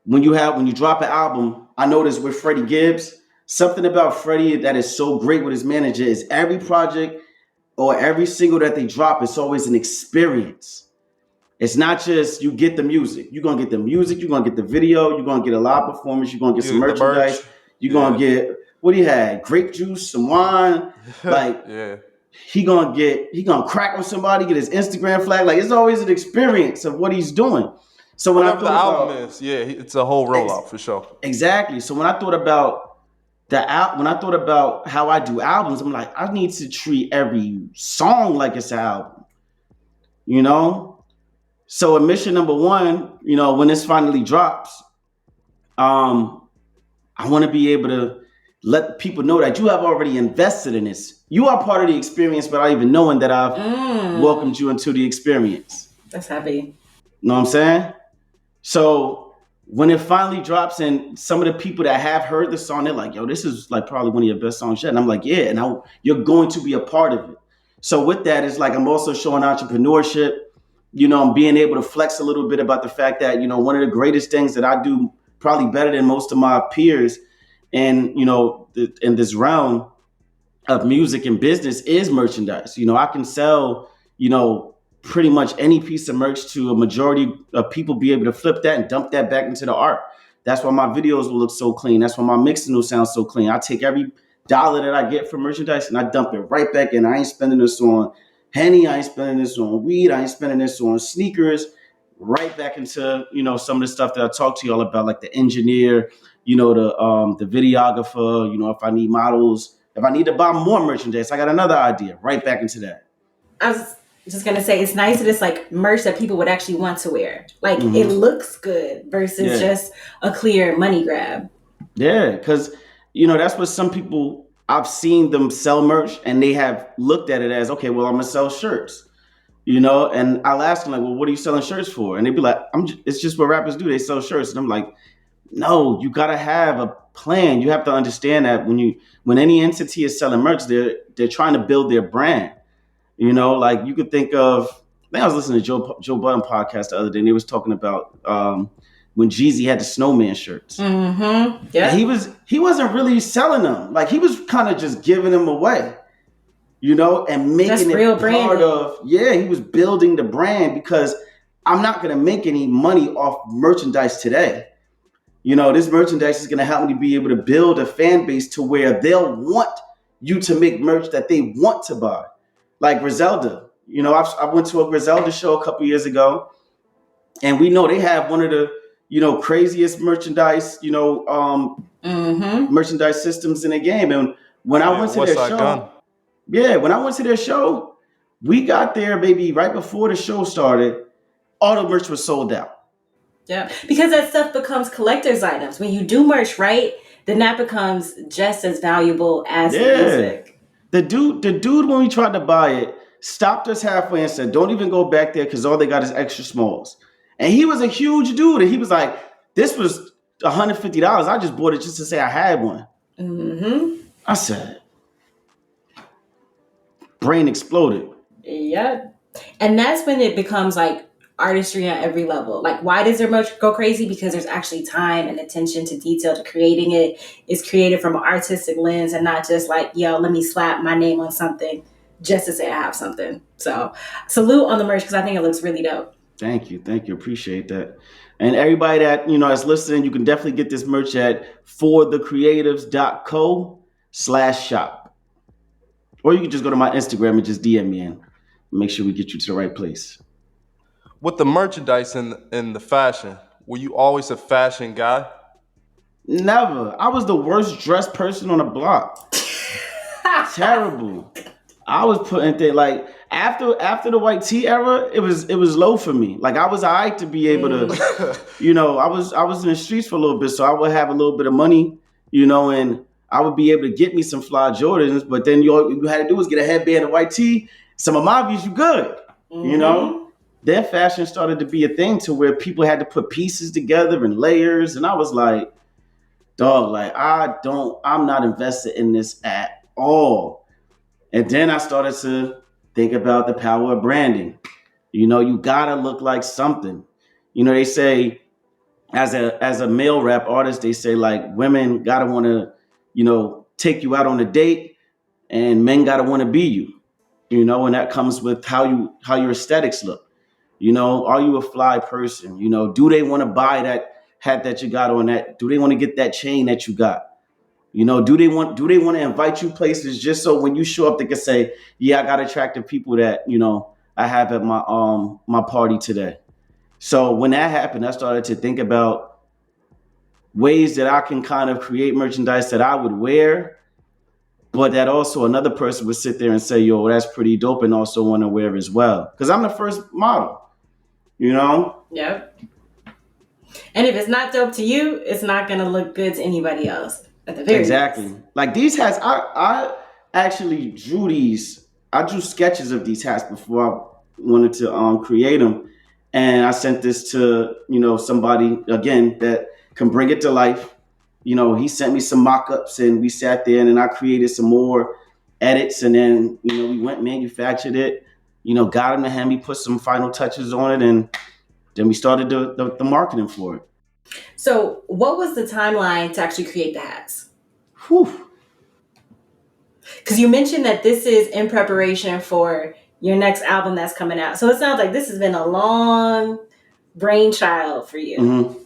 when you drop an album, I noticed with Freddie Gibbs, something about Freddie that is so great with his manager is every project or every single that they drop, it's always an experience. It's not just you get the music. You're gonna get the music, you're gonna get the video, you're gonna get a live performance, you're gonna get some You, the merchandise, merch. you're gonna Yeah. get what do you have? Grape juice, some wine, like Yeah. he gonna crack on somebody, get his Instagram flag. Like it's always an experience of what he's doing. So when I Whatever the thought album about is, yeah, it's a whole ex- rollout for sure. exactly, so when I thought about when I thought about how I do albums, I'm like, I need to treat every song like it's an album, you know. So in mission number one, when this finally drops, um, I want to be able to let people know that you have already invested in this. You are part of the experience without even knowing that I've welcomed you into the experience. That's heavy. You know what I'm saying? So when it finally drops and some of the people that have heard the song, they're like, yo, this is like probably one of your best songs yet. And I'm like, yeah, and you're going to be a part of it. So with that, it's like I'm also showing entrepreneurship. I'm being able to flex a little bit about the fact that, one of the greatest things that I do probably better than most of my peers and, in this realm of music and business is merchandise. I can sell, pretty much any piece of merch to a majority of people, be able to flip that and dump that back into the art. That's why my videos will look so clean. That's why my mixing will sound so clean. I take every dollar that I get from merchandise and I dump it right back in. I ain't spending this on Henny. I ain't spending this on weed. I ain't spending this on sneakers. Right back into, some of the stuff that I talked to y'all about, like the engineer, the videographer, if I need models, if I need to buy more merchandise, I got another idea. Right back into that. I was just gonna say it's nice that it's like merch that people would actually want to wear. Like it looks good versus just a clear money grab. Yeah, because that's what some people I've seen them sell merch and they have looked at it as, okay, well, I'm gonna sell shirts. And I'll ask them like, well, what are you selling shirts for? And they'd be like, it's just what rappers do. They sell shirts. And I'm like, no, you gotta have a plan. You have to understand that when any entity is selling merch, they're trying to build their brand. Like you could think of. I think I was listening to Joe Budden podcast the other day, and they was talking about when Jeezy had the snowman shirts. Mm-hmm. Yeah, he wasn't really selling them. Like he was kind of just giving them away. And making that's it real part branding. of. Yeah, he was building the brand because I'm not gonna make any money off merchandise today. This merchandise is going to help me be able to build a fan base to where they'll want you to make merch that they want to buy. Like Griselda. I went to a Griselda show a couple years ago, and we know they have one of the, craziest merchandise, merchandise systems in the game. And when I went to their show, when I went to their show, we got there, baby, right before the show started. All the merch was sold out. Yeah, because that stuff becomes collector's items. When you do merch right, then that becomes just as valuable as the music. The dude, when we tried to buy it, stopped us halfway and said, don't even go back there because all they got is extra smalls. And he was a huge dude. And he was like, this was $150. I just bought it just to say I had one. Mm-hmm. I said, brain exploded. Yeah. And that's when it becomes like artistry on every level. Like, why does their merch go crazy? Because there's actually time and attention to detail to creating it. It's created from an artistic lens and not just like, yo, let me slap my name on something just to say I have something. So salute on the merch because I think it looks really dope. Thank you. Appreciate that. And everybody that, is listening, you can definitely get this merch at forthecreatives.co/shop. Or you can just go to my Instagram and just DM me and make sure we get you to the right place. With the merchandise and the fashion, were you always a fashion guy? Never. I was the worst dressed person on the block. Terrible. I was putting things like after the white tee era, it was low for me. Like I was alright to be able to, I was in the streets for a little bit, so I would have a little bit of money, and I would be able to get me some fly Jordans. But then all you had to do was get a headband and white tee. Some of my views, you good, Then fashion started to be a thing to where people had to put pieces together and layers, and I was like, dog, like I'm not invested in this at all. And then I started to think about the power of branding. You gotta look like something. They say as a male rap artist, they say like women gotta want to, take you out on a date, and men gotta want to be you. And that comes with how your aesthetics look. Are you a fly person? Do they want to buy that hat that you got on? That do they want to get that chain that you got? Do they want to invite you places just so when you show up they can say, yeah, I got attractive people that I have at my party today. So when that happened, I started to think about ways that I can kind of create merchandise that I would wear, but that also another person would sit there and say, yo, that's pretty dope, and also want to wear as well. Because I'm the first model, you know? Yep. And if it's not dope to you, it's not gonna look good to anybody else. At the very Exactly. least. Like these hats, I actually drew these. I drew sketches of these hats before I wanted to create them, and I sent this to somebody again that can bring it to life. He sent me some mock-ups, and we sat there, and then I created some more edits, and then we went manufactured it. Got him to hand me, put some final touches on it, and then we started the marketing for it. So, what was the timeline to actually create the hats? Whew. Because you mentioned that this is in preparation for your next album that's coming out. So it sounds like this has been a long brainchild for you. Mm-hmm.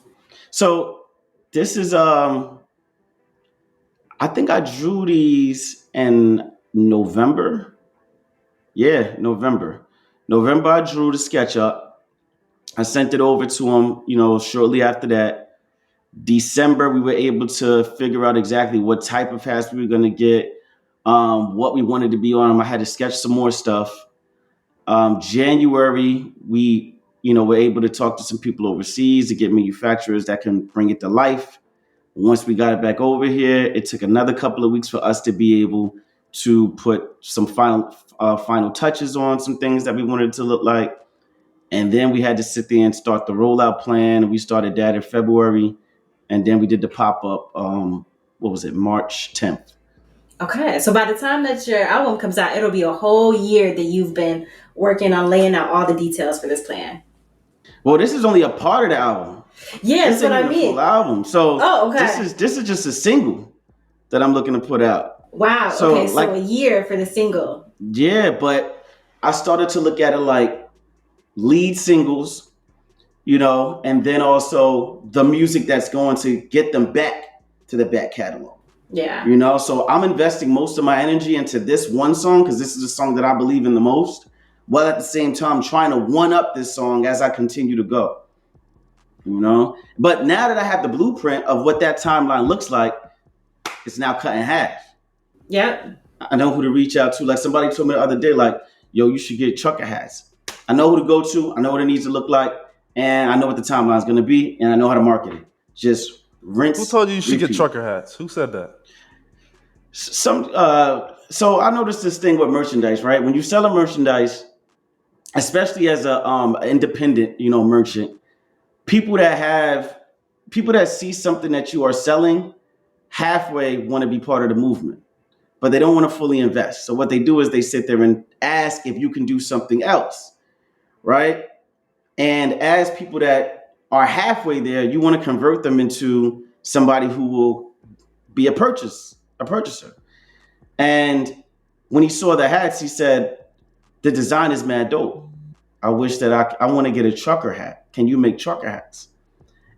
So this is I think I drew these in November. Yeah, November. November I drew the sketch up. I sent it over to him, shortly after that. December we were able to figure out exactly what type of hats we were gonna get, what we wanted to be on them. I had to sketch some more stuff. January we were able to talk to some people overseas to get manufacturers that can bring it to life. Once we got it back over here, it took another couple of weeks for us to be able to put some final touches on some things that we wanted it to look like. And then we had to sit there and start the rollout plan. We started that in February. And then we did the pop up, what was it, March 10th. Okay, so by the time that your album comes out, it'll be a whole year that you've been working on laying out all the details for this plan. Well, this is only a part of the album. Yeah, this that's what I ain't even a mean. full album. So Oh, okay. this is just a single that I'm looking to put out. Wow. So, okay, so a year for the single. Yeah, but I started to look at it like lead singles, and then also the music that's going to get them back to the back catalog. Yeah. So I'm investing most of my energy into this one song because this is a song that I believe in the most, while at the same time trying to one up this song as I continue to go. But now that I have the blueprint of what that timeline looks like, it's now cut in half. Yep. I know who to reach out to. Like somebody told me the other day, like, yo, you should get trucker hats. I know who to go to. I know what it needs to look like. And I know what the timeline is going to be. And I know how to market it. Just rinse. Who told you should repeat. get trucker hats? Who said that? So I noticed this thing with merchandise, right? When you sell a merchandise, especially as a independent, merchant, people that see something that you are selling halfway want to be part of the movement, but they don't want to fully invest. So what they do is they sit there and ask if you can do something else, right? And as people that are halfway there, you want to convert them into somebody who will be a purchaser. And when he saw the hats, he said, the design is mad dope. I wish that I want to get a trucker hat. Can you make trucker hats?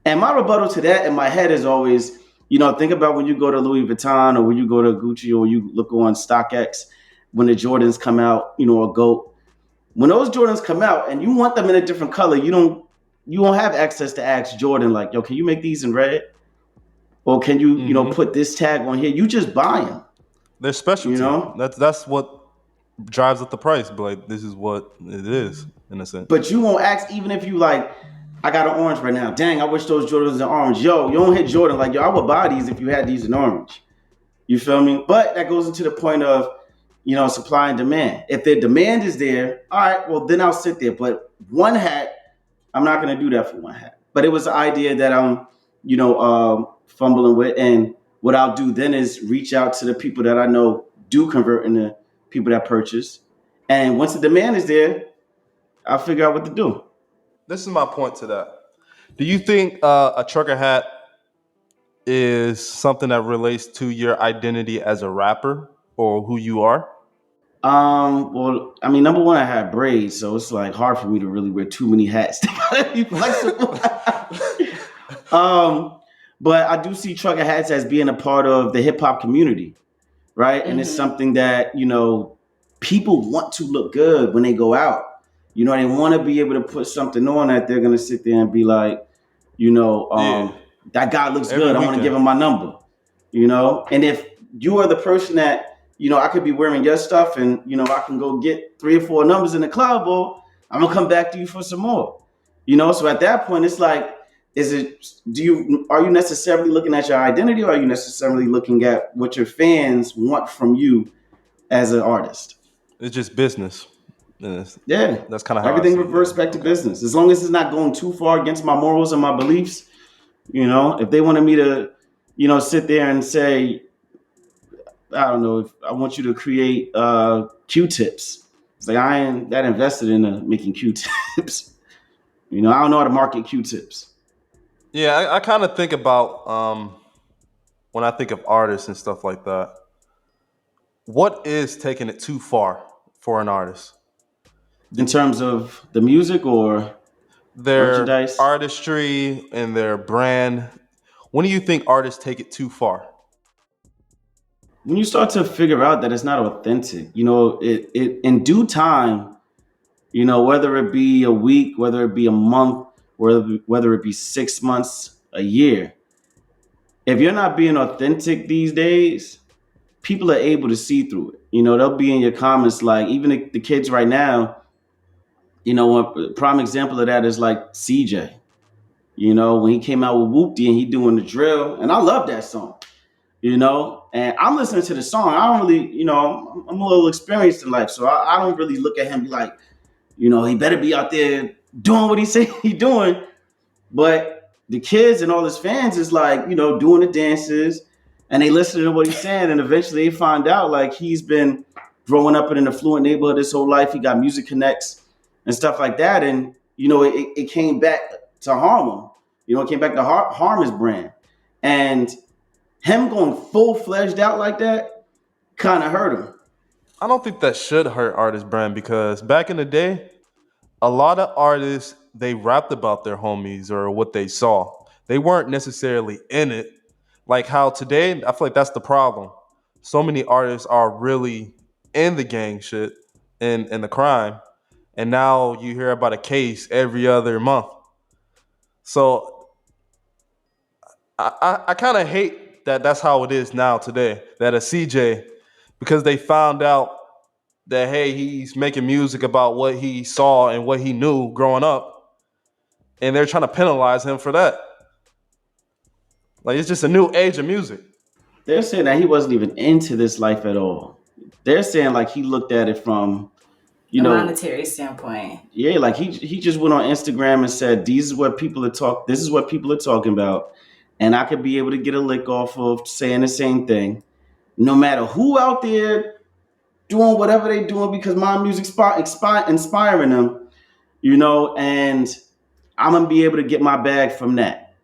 And my rebuttal to that in my head is always, think about when you go to Louis Vuitton or when you go to Gucci or you look on StockX, when the Jordans come out, a GOAT. When those Jordans come out and you want them in a different color, you won't have access to ask Jordan like, yo, can you make these in red? Or can you, put this tag on here? You just buy them. They're specialty. That's what drives up the price. But like, this is what it is in a sense. But you won't ask even if you like, I got an orange right now. Dang, I wish those Jordans in orange. Yo, you don't hit Jordan like, yo, I would buy these if you had these in orange. You feel me? But that goes into the point of, supply and demand. If the demand is there, all right, well, then I'll sit there. But one hat, I'm not going to do that for one hat. But it was the idea that I'm, fumbling with. And what I'll do then is reach out to the people that I know do convert into people that purchase. And once the demand is there, I'll figure out what to do. This is my point to that. Do you think a trucker hat is something that relates to your identity as a rapper or who you are? Well, I mean, number one, I had braids, so it's like hard for me to really wear too many hats. They gotta be flexible. um, but I do see trucker hats as being a part of the hip hop community, right? And it's Mm-hmm. something that people want to look good when they go out. They want to be able to put something on that they're gonna sit there and be like, you know, Yeah, um, that guy looks every good. I want to give weekend. him my number. And if you are the person that I could be wearing your stuff, and I can go get 3 or 4 numbers in the club, or I'm gonna come back to you for some more. So at that point, it's like, are you necessarily looking at your identity, or are you necessarily looking at what your fans want from you as an artist? It's just business. And Yeah, that's kind of how I everything see it. Yeah. reverts back to Okay. business. As long as it's not going too far against my morals and my beliefs. If they wanted me to, sit there and say, I don't know, if I want you to create Q-tips. It's like, I ain't that invested in making Q-tips. I don't know how to market Q-tips. Yeah, I kind of think about when I think of artists and stuff like that. What is taking it too far for an artist? In terms of the music or Their merchandise, artistry and their brand. When do you think artists take it too far? when you start to figure out that it's not authentic, it in due time, whether it be a week, whether it be a month, whether it be 6 months, a year, if you're not being authentic these days, people are able to see through it. They'll be in your comments, like even the kids right now. A prime example of that is like CJ. When he came out with Whoopty and he doing the drill, and I love that song. And I'm listening to the song. I don't really, I'm a little experienced in life, so I don't really look at him and be like, he better be out there doing what he say he doing. But the kids and all his fans is like, doing the dances, and they listen to what he's saying, and eventually they find out like he's been growing up in an affluent neighborhood his whole life. He got music connects and stuff like that, and it came back to harm him. It came back to harm his brand, and him going full fledged out like that kind of hurt him. I don't think that should hurt artist brand because back in the day, a lot of artists they rapped about their homies or what they saw. They weren't necessarily in it. Like how today, I feel like that's the problem. So many artists are really in the gang shit and the crime, and now you hear about a case every other month. So I kind of hate that that's how it is now today. That a CJ, because they found out that hey, he's making music about what he saw and what he knew growing up, and they're trying to penalize him for that. Like it's just a new age of music. They're saying that he wasn't even into this life at all. They're saying like he looked at it from, you A know, monetary standpoint. yeah, like he just went on Instagram and said, "These is what people are talk. This is what people are talking about," and I could be able to get a lick off of saying the same thing, no matter who out there doing whatever they doing, because my music inspiring them, and I'm gonna be able to get my bag from that.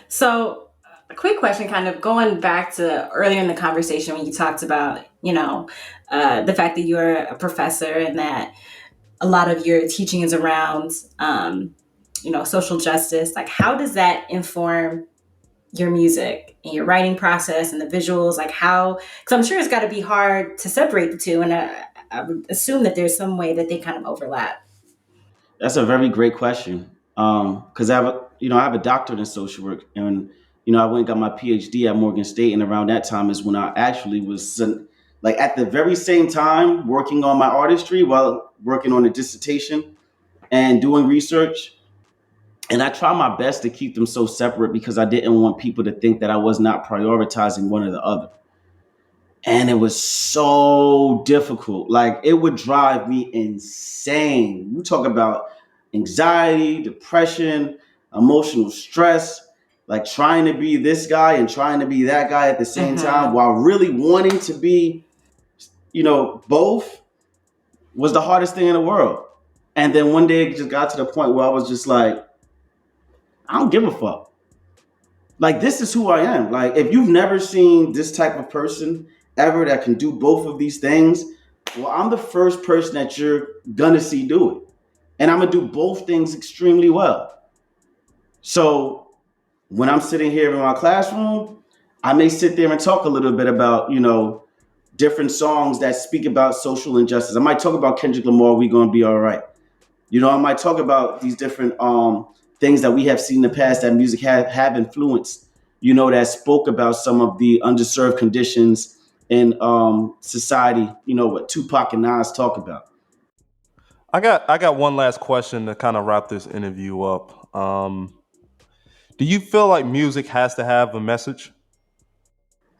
So, a quick question, kind of going back to earlier in the conversation when you talked about, the fact that you're a professor and that a lot of your teaching is around, social justice. Like, how does that inform your music and your writing process and the visuals? Like, how? Because I'm sure it's got to be hard to separate the two, and I would assume that there's some way that they kind of overlap. That's a very great question. Because I have a doctorate in social work, and I went and got my PhD at Morgan State, and around that time is when I actually was like at the very same time working on my artistry while working on a dissertation and doing research. And I try my best to keep them so separate because I didn't want people to think that I was not prioritizing one or the other. And it was so difficult. Like it would drive me insane. You talk about anxiety, depression, emotional stress, like trying to be this guy and trying to be that guy at the same time Mm-hmm. while really wanting to be, both was the hardest thing in the world. And then one day it just got to the point where I was just like, I don't give a fuck. Like this is who I am. Like if you've never seen this type of person ever that can do both of these things, Well, I'm the first person that you're gonna see do it, and I'm gonna do both things extremely well. So when I'm sitting here in my classroom, I may sit there and talk a little bit about, different songs that speak about social injustice. I might talk about Kendrick Lamar, "We Gonna Be All Right." I might talk about these different things that we have seen in the past that music have influenced, that spoke about some of the underserved conditions in society, what Tupac and Nas talk about. I got one last question to kind of wrap this interview up. Do you feel like music has to have a message?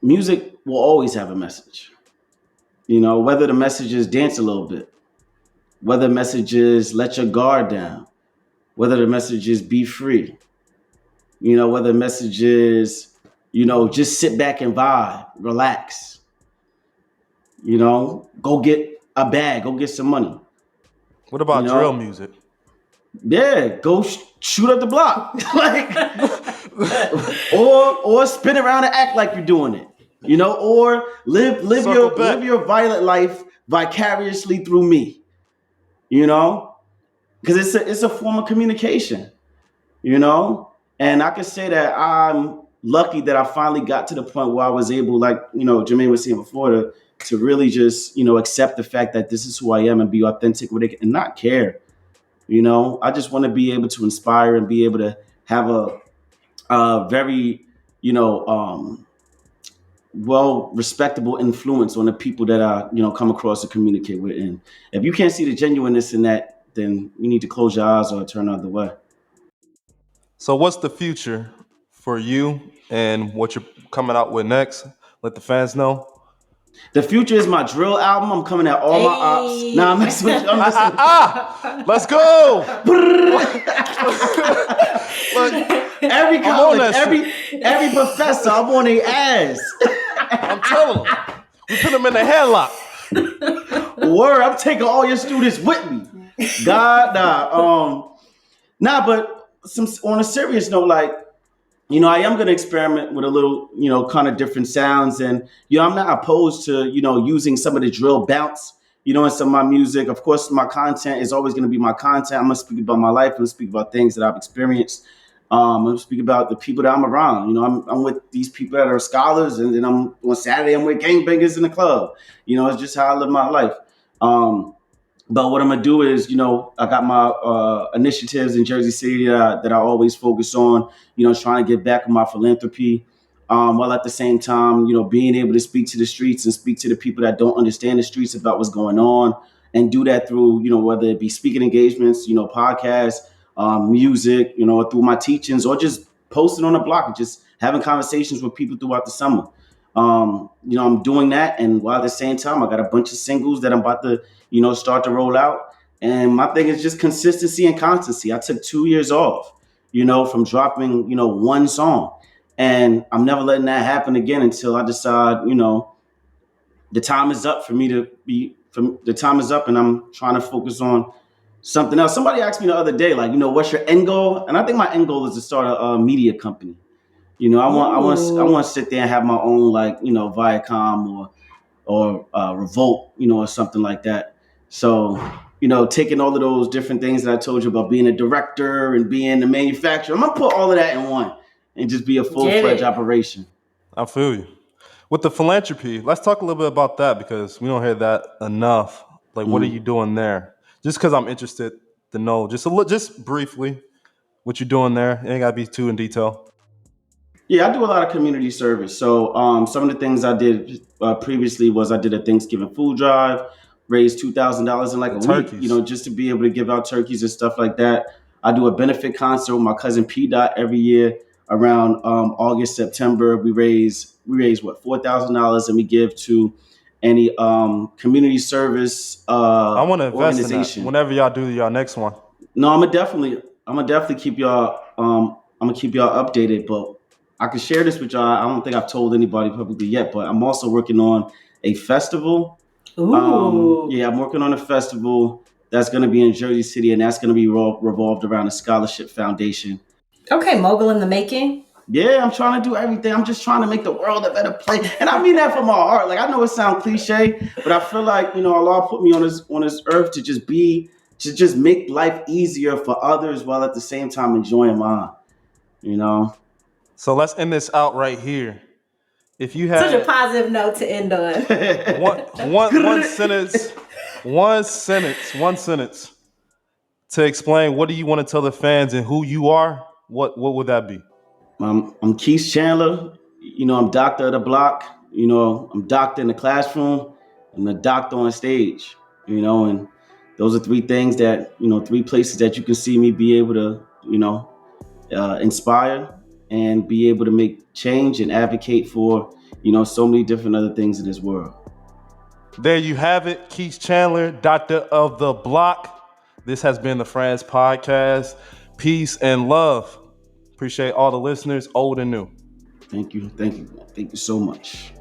Music will always have a message, whether the message is dance a little bit, whether the message is let your guard down, whether the message is be free, whether the message is, just sit back and vibe, relax, go get a bag, go get some money, What you about drill know, music? yeah, go shoot up the block, like, or spin around and act like you're doing it, or live your violent life vicariously through me, you know, because it's a form of communication, you know, and I can say that I'm lucky that I finally got to the point where I was able, like, Jermaine was saying before, to really just, accept the fact that this is who I am and be authentic with it and not care. I just want to be able to inspire and be able to have a very, well respectable influence on the people that I, come across and communicate with. And if you can't see the genuineness in that, then you need to close your eyes or turn the other way. So, what's the future for you and what you're coming out with next? Let the fans know. The future is my drill album. I'm coming at all my ops. Nah, I'm messing with you. I'm messing with you. Let's go. Every college, every professor, I'm on their ass. I'm telling them. We put them in the headlock. Word, I'm taking all your students with me. God, but on a serious note, like, I am going to experiment with a little, kind of different sounds. And, I'm not opposed to, using some of the drill bounce, in some of my music. Of course, my content is always going to be my content. I'm going to speak about my life. I'm going to speak about things that I've experienced. I'm going to speak about the people that I'm around. I'm with these people that are scholars. And then on Saturday, I'm with gangbangers in the club. It's just how I live my life. But what I'm gonna do is, I got my initiatives in Jersey City that I always focus on, trying to get back on my philanthropy, while at the same time, being able to speak to the streets and speak to the people that don't understand the streets about what's going on, and do that through, whether it be speaking engagements, podcasts, music, or through my teachings, or just posting on the block and just having conversations with people throughout the summer. I'm doing that, and while at the same time, I got a bunch of singles that I'm about to, start to roll out. And my thing is just consistency and constancy. I took 2 years off, from dropping, one song, and I'm never letting that happen again until I decide, the time is up for me to be. The time is up, and I'm trying to focus on something else. Somebody asked me the other day, like, what's your end goal? And I think my end goal is to start a media company. I want to sit there and have my own, like, Viacom or Revolt, or something like that. So, taking all of those different things that I told you about being a director and being a manufacturer, I'm gonna put all of that in one and just be a full-fledged operation. I feel you. With the philanthropy, let's talk a little bit about that because we don't hear that enough. Like, what are you doing there? Just because I'm interested to know, just briefly, what you're doing there. You ain't gotta be too in detail. Yeah, I do a lot of community service. So some of the things I did previously was I did a Thanksgiving food drive, raised $2,000 in like The a week, turkeys. just to be able to give out turkeys and stuff like that. I do a benefit concert with my cousin P Dot every year around August, September. We raise what, $4,000, and we give to any community service I want to invest in that. organization. Whenever y'all do y'all next one, No, I'm gonna definitely keep y'all I'm gonna keep y'all updated, but I can share this with y'all. I don't think I've told anybody publicly yet, but I'm also working on a festival. Ooh. Yeah, I'm working on a festival that's gonna be in Jersey City, and that's gonna be revolved around a scholarship foundation. Okay, mogul in the making. Yeah, I'm trying to do everything. I'm just trying to make the world a better place. And I mean that from my heart. Like I know it sounds cliche, but I feel like, Allah put me on this earth to just make life easier for others while at the same time enjoying mine. You know? So let's end this out right here. If you Such a had positive note to end on. one sentence, one sentence to explain what do you want to tell the fans and who you are, what would that be? I'm Quis Chandler. I'm doctor of the block. I'm doctor in the classroom. I'm a doctor on stage. And those are three things that, three places that you can see me be able to, inspire and be able to make change and advocate for, so many different other things in this world. There you have it, Keith Chandler, Doctor of the Block. This has been the Friends Podcast. Peace and love. Appreciate all the listeners, old and new. Thank you. Thank you. Thank you so much.